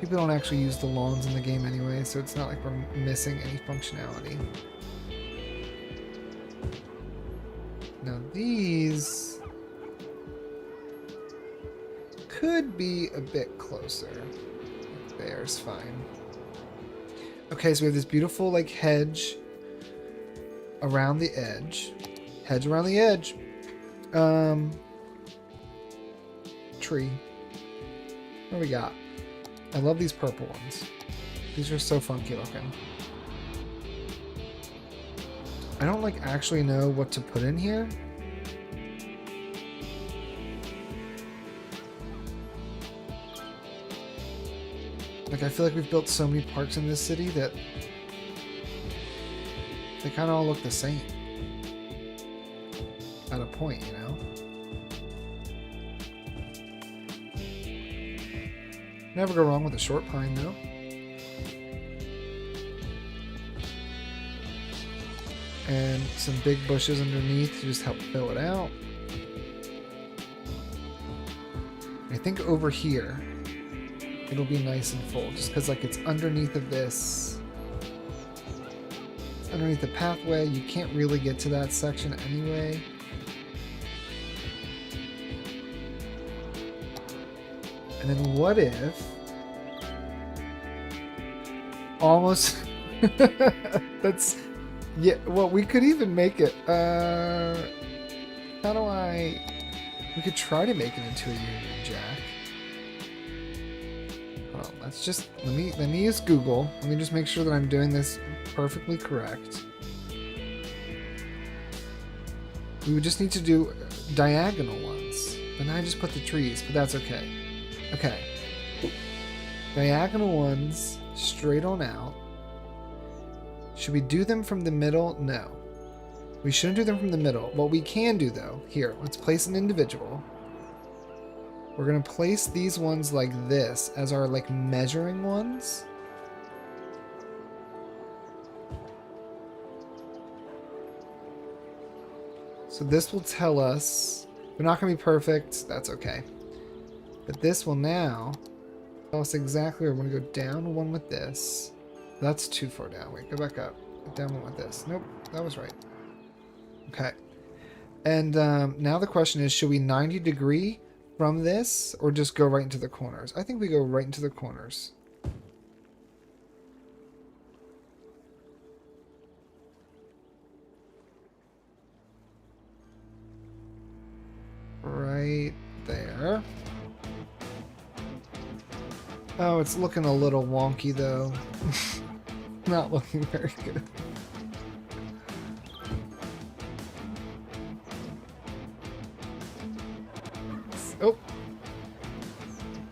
People don't actually use the lawns in the game anyway, so it's not like we're missing any functionality. Now these could be a bit closer. There's fine. Okay, so we have this beautiful like hedge around the edge. Hedge around the edge. Tree. What do we got? I love these purple ones. These are so funky looking. I don't like actually know what to put in here. Like I feel like we've built so many parks in this city that they kind of all look the same. At a point, you know? Never go wrong with a short pine, though. And some big bushes underneath to just help fill it out. I think over here, it'll be nice and full, just because like it's underneath of this. It's underneath the pathway. You can't really get to that section anyway. And then what if almost that's yeah, well we could even make it how do we could try to make it into a Union Jack. Hold on, let's just let me use Google. Let me just make sure that I'm doing this perfectly correct. We would just need to do diagonal ones. But now I just put the trees, but that's okay. Okay. Diagonal ones, straight on out. Should we do them from the middle? No. We shouldn't do them from the middle. What we can do though, here, let's place an individual. We're gonna place these ones like this as our like measuring ones. So this will tell us, they're not gonna be perfect, that's okay. But this will now tell us exactly where we're gonna go down one with this. That's too far down. Wait, go back up. Down one with this. Nope, that was right. Okay. And now the question is, should we 90 degree from this or just go right into the corners? I think we go right into the corners. Right there. Oh, it's looking a little wonky though. Not looking very good. Oh.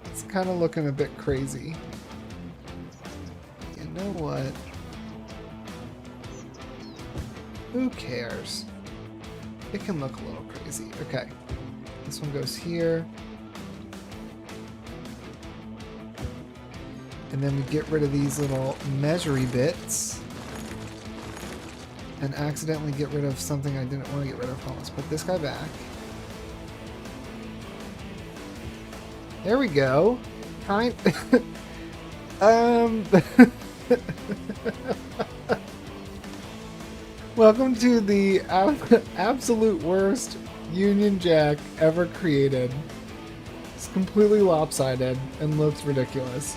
It's kind of looking a bit crazy. You know what? Who cares? It can look a little crazy. Okay. This one goes here. And then we get rid of these little measury bits. And accidentally get rid of something I didn't want to get rid of. Let's put this guy back. There we go. Kind. Welcome to the absolute worst Union Jack ever created. It's completely lopsided and looks ridiculous.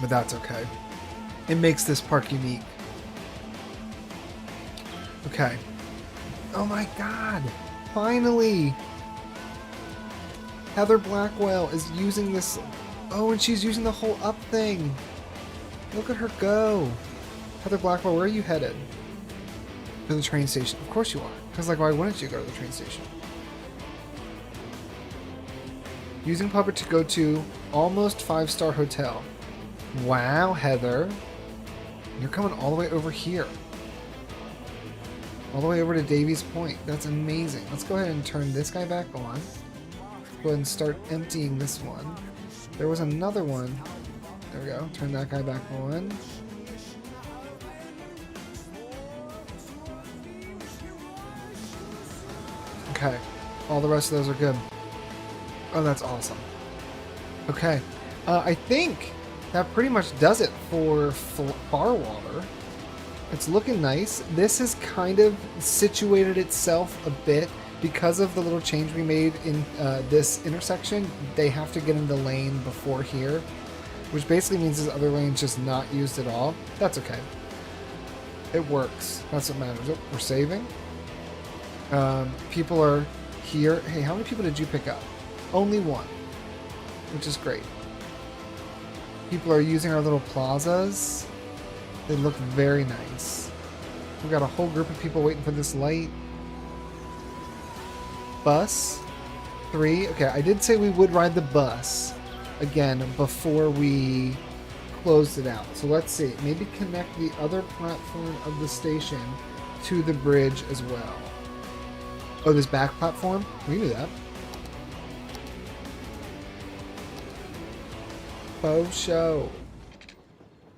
But that's okay. It makes this park unique. Okay. Oh my god! Finally! Heather Blackwell is using this... Oh, and she's using the whole up thing! Look at her go! Heather Blackwell, where are you headed? To the train station. Of course you are. Because, like, why wouldn't you go to the train station? Using Puppet to go to almost 5-star hotel. Wow, Heather. You're coming all the way over here. All the way over to Davies Point. That's amazing. Let's go ahead and turn this guy back on. Go ahead and start emptying this one. There was another one. There we go. Turn that guy back on. Okay. All the rest of those are good. Oh, that's awesome. Okay. I think that pretty much does it for Farwater. It's looking nice. This has kind of situated itself a bit because of the little change we made in this intersection. They have to get in the lane before here, which basically means this other lane's just not used at all. That's okay. It works. That's what matters. Oh, we're saving. People are here. Hey, how many people did you pick up? Only one, which is great. People are using our little plazas. They look very nice. We've got a whole group of people waiting for this light. Bus. 3. Okay, I did say we would ride the bus again before we closed it out. So let's see. Maybe connect the other platform of the station to the bridge as well. Oh, this back platform? We knew that. Faux show.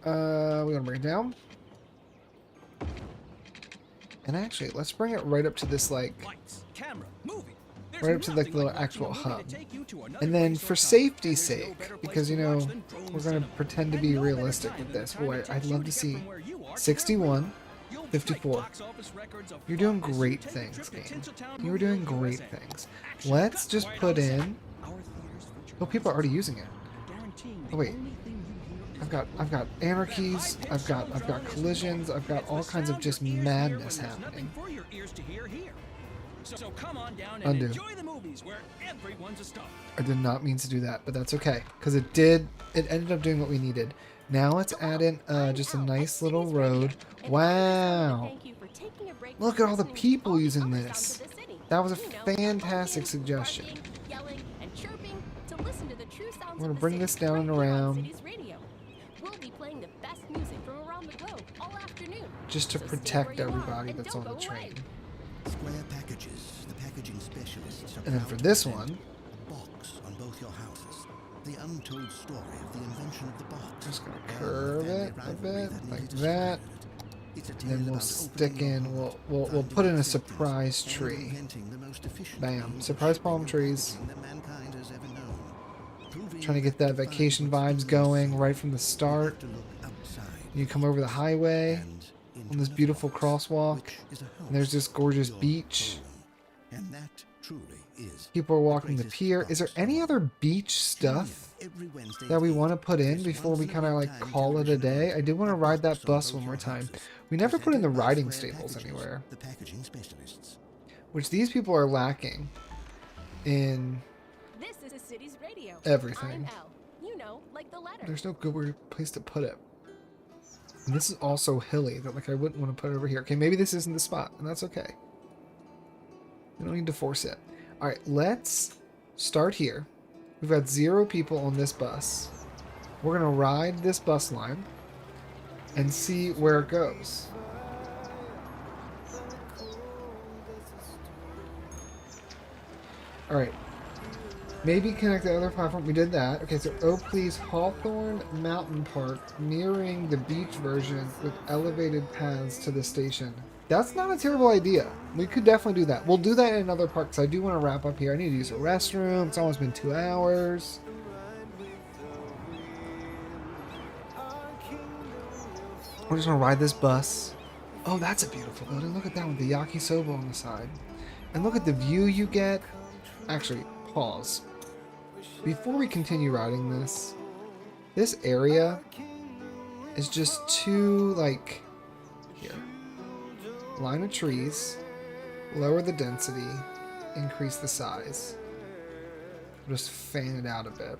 We're gonna bring it down. And actually, let's bring it right up to this, like, right up to like the little actual hub. And then for safety's sake, because, you know, we're gonna pretend to be realistic with this. Boy, I'd love to see 61, 54. You're doing great things, game. You were doing great things. Let's just put in... Oh, people are already using it. Oh, wait. I've got anarchies, I've got collisions, I've got all kinds of just madness happening. Undo. I did not mean to do that, but that's okay, because it ended up doing what we needed. Now let's add in just a nice little road. Wow. break Look from at all the listening to people the using other this. sounds of the city. That was a You know, fantastic honking, suggestion. barking, yelling, and chirping to listen to the true sounds We're gonna of the bring city this down right and here on around. City's radio. We'll be playing the best music from around the globe all afternoon. Just to So stay protect where you are everybody and that's don't on the go away. train. Square Packages, the packaging specialists, are And then proud for to this present one, a box on both your houses. The untold story of the invention of the box. just gonna and the curve family it a rivalry bit that like needed to that. survive it. It's a And tale then we'll about stick opening your in. heart, We'll finding put in a acceptance, surprise and tree. inventing the most efficient Bam. means of Surprise shipping palm and trees. packaging that mankind has ever known. Proving Trying to get that to find vacation what's vibes in going soul, right from the you start. have to look outside You come over the highway and into on this the beautiful box, crosswalk. which is a And there's house, this gorgeous your beach. home. And that truly is People are walking the greatest pier. Is there box of any all. other beach Tune in stuff every Wednesday that at we 8 want to put for in this before we kind of like once-in-a-lifetime call it a television day? event, I did want to A ride that Box on bus Both one more Your time. Houses, We never put in the presented by riding Square stables Packages, anywhere, the packaging specialists. which these people are lacking in This is the city's radio. everything. I'm L. You know, like the letter. There's no good place to put it. And this is also hilly that like I wouldn't want to put it over here. Okay, maybe this isn't the spot, and that's okay. We don't need to force it. All right, let's start here. We've got 0 people on this bus. We're gonna ride this bus line and see where it goes. All right. Maybe connect the other platform. We did that. Okay, so Oh Please Hawthorne Mountain Park, mirroring the beach version with elevated paths to the station. That's not a terrible idea. We could definitely do that. We'll do that in another park because I do want to wrap up here. I need to use a restroom. It's almost been 2 hours. We're just going to ride this bus. Oh, that's a beautiful building. Look at that with the yakisoba on the side. And look at the view you get. Actually, pause. Before we continue riding this area is just too, like, here. Line of trees, lower the density, increase the size. Just fan it out a bit.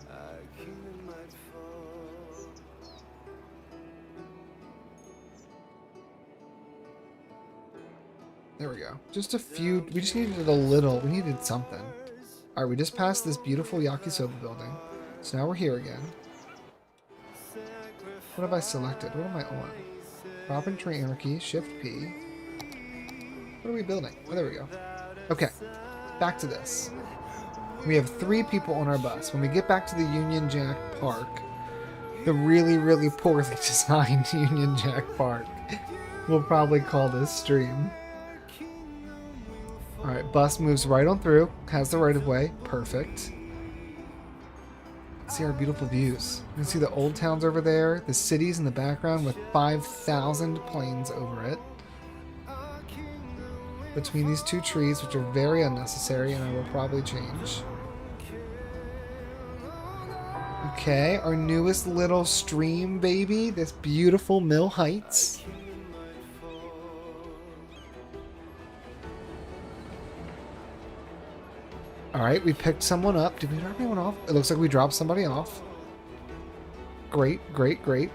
There we go. Just a few. We just needed a little. We needed something. All right, we just passed this beautiful yakisoba building. So now we're here again. What have I selected? What am I on? Carpentry Anarchy, Shift P. What are we building? Oh, there we go. Okay, back to this. We have 3 people on our bus. When we get back to the Union Jack Park, the really, really poorly designed Union Jack Park, we'll probably call this stream. Alright, bus moves right on through, has the right of way. Perfect. See our beautiful views. You can see the old towns over there, the cities in the background with 5,000 planes over it. Between these 2 trees, which are very unnecessary, and I will probably change. Okay, our newest little stream baby, this beautiful Mill Heights. Alright, we picked someone up. Did we drop anyone off? It looks like we dropped somebody off. Great, great, great.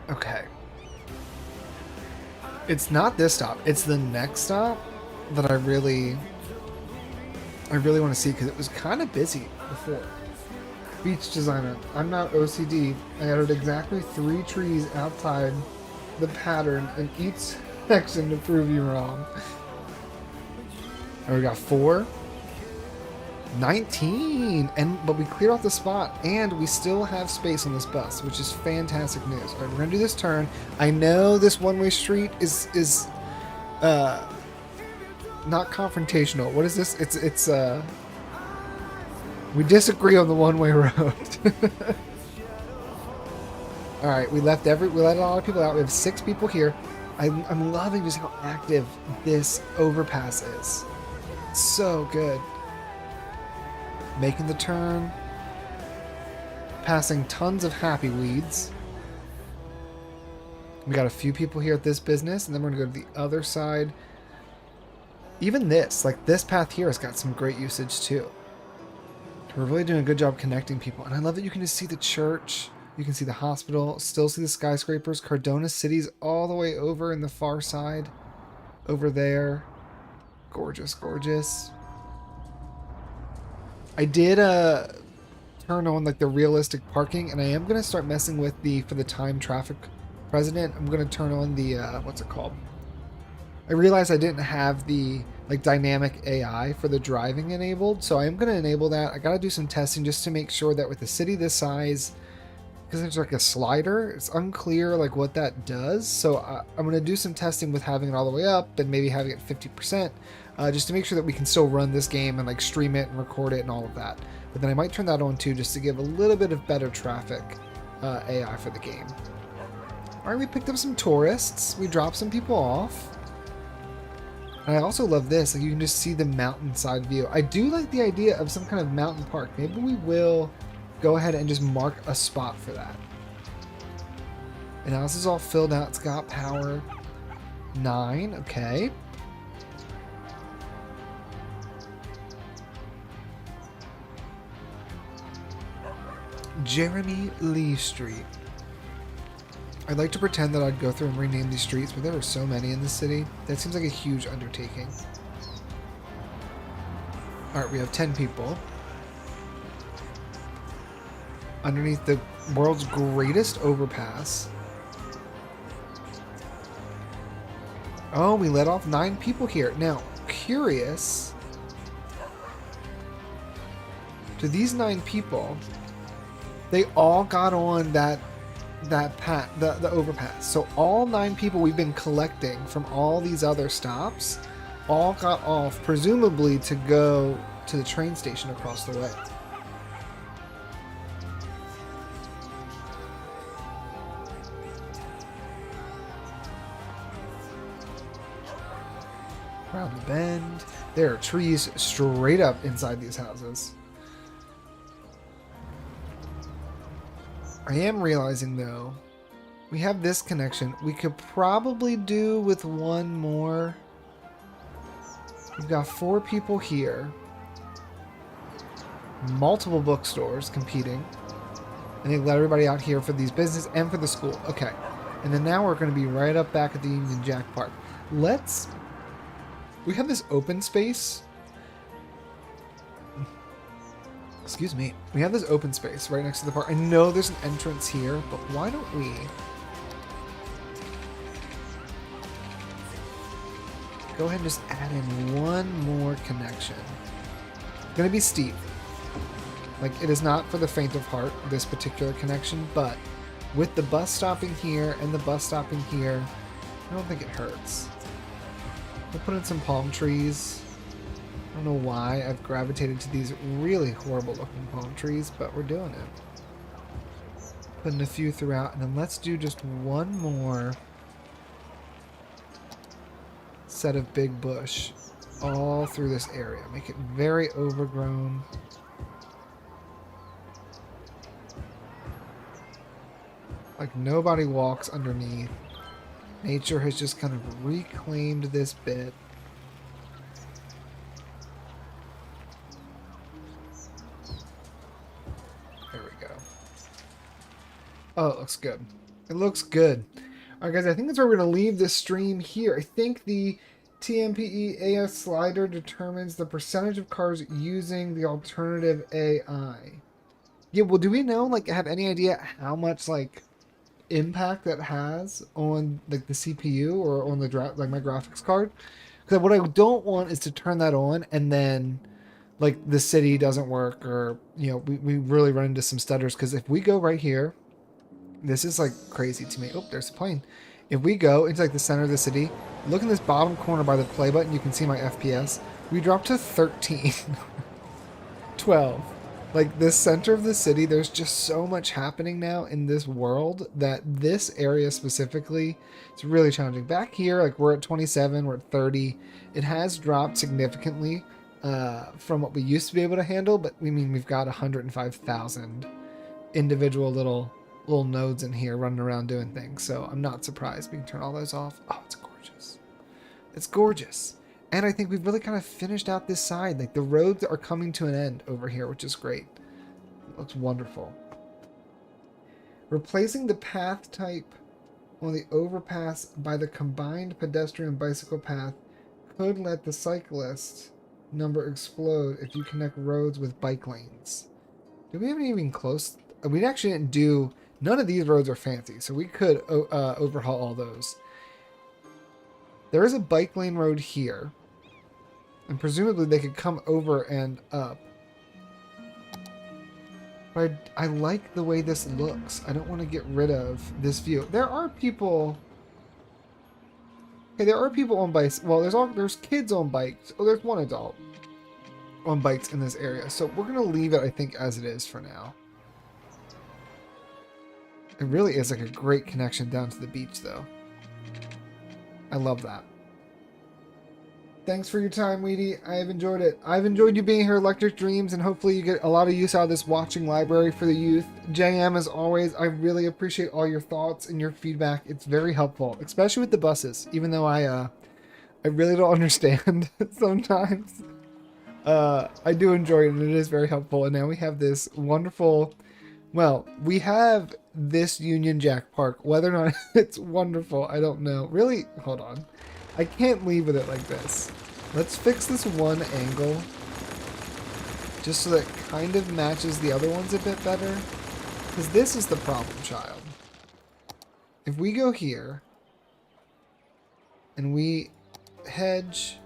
Okay. It's not this stop. It's the next stop that I really want to see because it was kind of busy before. Beach designer. I'm not OCD. I added exactly 3 trees outside the pattern in each section to prove you wrong. And we got 4. 19! But we cleared off the spot, and we still have space on this bus, which is fantastic news. Alright, we're gonna do this turn. I know this one-way street is not confrontational. What is this? It's we disagree on the one-way road. Alright, we let a lot of people out. We have 6 people here. I'm loving just how active this overpass is. So good. Making the turn. Passing tons of happy weeds. We got a few people here at this business, and then we're going to go to the other side even this, like this path here has got some great usage too. We're really doing a good job connecting people. And I love that you can just see the church. You can see the hospital, still see the skyscrapers. Cardona City's all the way over in the far side. Over there. Gorgeous, gorgeous. I did turn on like the realistic parking, and I am going to start messing with for the time traffic president. I'm going to turn on the, what's it called? I realized I didn't have the like dynamic AI for the driving enabled, so I am going to enable that. I got to do some testing just to make sure that with a city this size, because there's like a slider, it's unclear like what that does. So I'm going to do some testing with having it all the way up and maybe having it 50%, just to make sure that we can still run this game and like stream it and record it and all of that. But then I might turn that on too, just to give a little bit of better traffic AI for the game. All right, we picked up some tourists. We dropped some people off. And I also love this, like you can just see the mountainside view. I do like the idea of some kind of mountain park. Maybe we will go ahead and just mark a spot for that. And now this is all filled out. It's got power. 9, okay. Jeremy Lee Street. I'd like to pretend that I'd go through and rename these streets, but there are so many in the city. That seems like a huge undertaking. Alright, we have 10 people. Underneath the world's greatest overpass. Oh, we let off 9 people here. Now, curious. To these 9 people, they all got on the overpass. So all 9 people we've been collecting from all these other stops all got off, presumably to go to the train station across the way. Around the bend. There are trees straight up inside these houses. I am realizing, though, we have this connection. We could probably do with one more. We've got 4 people here. Multiple bookstores competing. And they let everybody out here for these business and for the school. Okay. And then now we're going to be right up back at the Union Jack Park. We have this open space. Excuse me. We have this open space right next to the park. I know there's an entrance here, but why don't we go ahead and just add in one more connection. It's gonna be steep. Like, it is not for the faint of heart, this particular connection, but with the bus stopping here and the bus stopping here, I don't think it hurts. We'll put in some palm trees. I don't know why I've gravitated to these really horrible looking palm trees, but we're doing it. Putting a few throughout, and then let's do just one more set of big bush all through this area. Make it very overgrown. Like nobody walks underneath. Nature has just kind of reclaimed this bit. There we go. Oh, it looks good. It looks good. Alright guys, I think that's where we're going to leave this stream here. I think the TMPE AS slider determines the percentage of cars using the alternative AI. Yeah, well, do we know, like, have any idea how much, like, impact that has on, like, the CPU or on the, like, my graphics card? Because what I don't want is to turn that on and then, like, the city doesn't work or, you know, we really run into some stutters. Because if we go right here, this is, like, crazy to me. Oh, there's a plane. If we go into, like, the center of the city, look in this bottom corner by the play button, you can see my FPS. We dropped to 13. 12. Like, the center of the city, there's just so much happening now in this world that this area specifically, it's really challenging. Back here, like, we're at 27, we're at 30. It has dropped significantly from what we used to be able to handle, but we mean we've got 105,000 individual little nodes in here running around doing things, so I'm not surprised we can turn all those off. Oh, it's gorgeous. It's gorgeous. And I think we've really kind of finished out this side. Like the roads are coming to an end over here, which is great. It looks wonderful. Replacing the path type on the overpass by the combined pedestrian bicycle path could let the cyclist number explode if you connect roads with bike lanes. Do we have any even close? We actually didn't do... None of these roads are fancy, so we could overhaul all those. There is a bike lane road here. And presumably they could come over and up. But I like the way this looks. I don't want to get rid of this view. There are people... Okay, there are people on bikes. Well, there's kids on bikes. Oh, there's one adult on bikes in this area. So we're going to leave it, I think, as it is for now. It really is like a great connection down to the beach, though. I love that. Thanks for your time, Wheaty. I have enjoyed it. I've enjoyed you being here, Electric Dreams, and hopefully you get a lot of use out of this watching library for the youth. JM, as always, I really appreciate all your thoughts and your feedback. It's very helpful, especially with the buses, even though I really don't understand sometimes. I do enjoy it, and it is very helpful. And now we have this wonderful... Well, we have this Union Jack Park. Whether or not it's wonderful, I don't know. Really? Hold on. I can't leave with it like this. Let's fix this one angle just so that it kind of matches the other ones a bit better. Because this is the problem, child. If we go here and we hedge,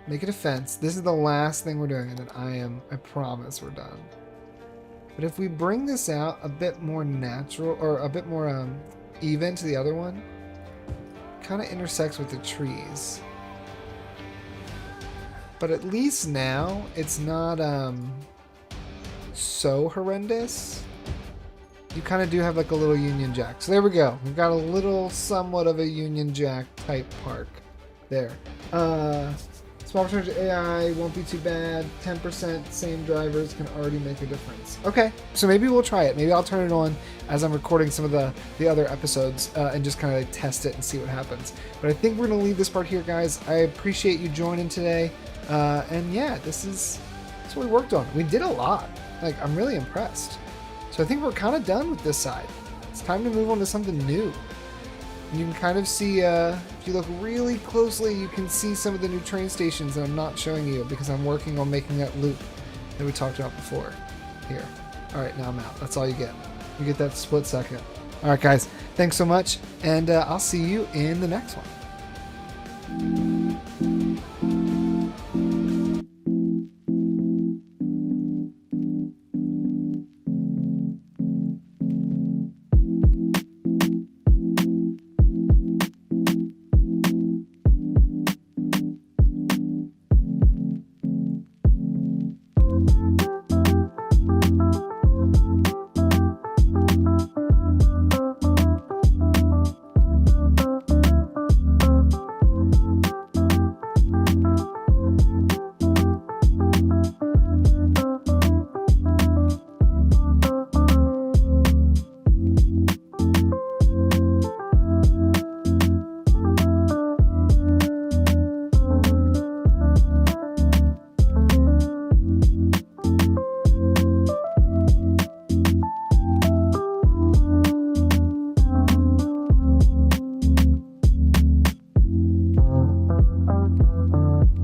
make it a fence, this is the last thing we're doing, and then I promise we're done. But if we bring this out a bit more natural, or a bit more even to the other one, kind of intersects with the trees. But at least now it's not so horrendous. You kind of do have like a little Union Jack. So there we go. We've got a little somewhat of a Union Jack type park there. Small percentage of AI won't be too bad. 10% same drivers can already make a difference. Okay, so maybe we'll try it. Maybe I'll turn it on as I'm recording some of the other episodes and just kind of like test it and see what happens. But I think we're going to leave this part here, guys. I appreciate you joining today. And yeah, that's what we worked on. We did a lot. Like, I'm really impressed. So I think we're kind of done with this side. It's time to move on to something new. And you can kind of see, if you look really closely, you can see some of the new train stations that I'm not showing you because I'm working on making that loop that we talked about before. Here. Alright, now I'm out. That's all you get. You get that split second. Alright, guys. Thanks so much, and I'll see you in the next one.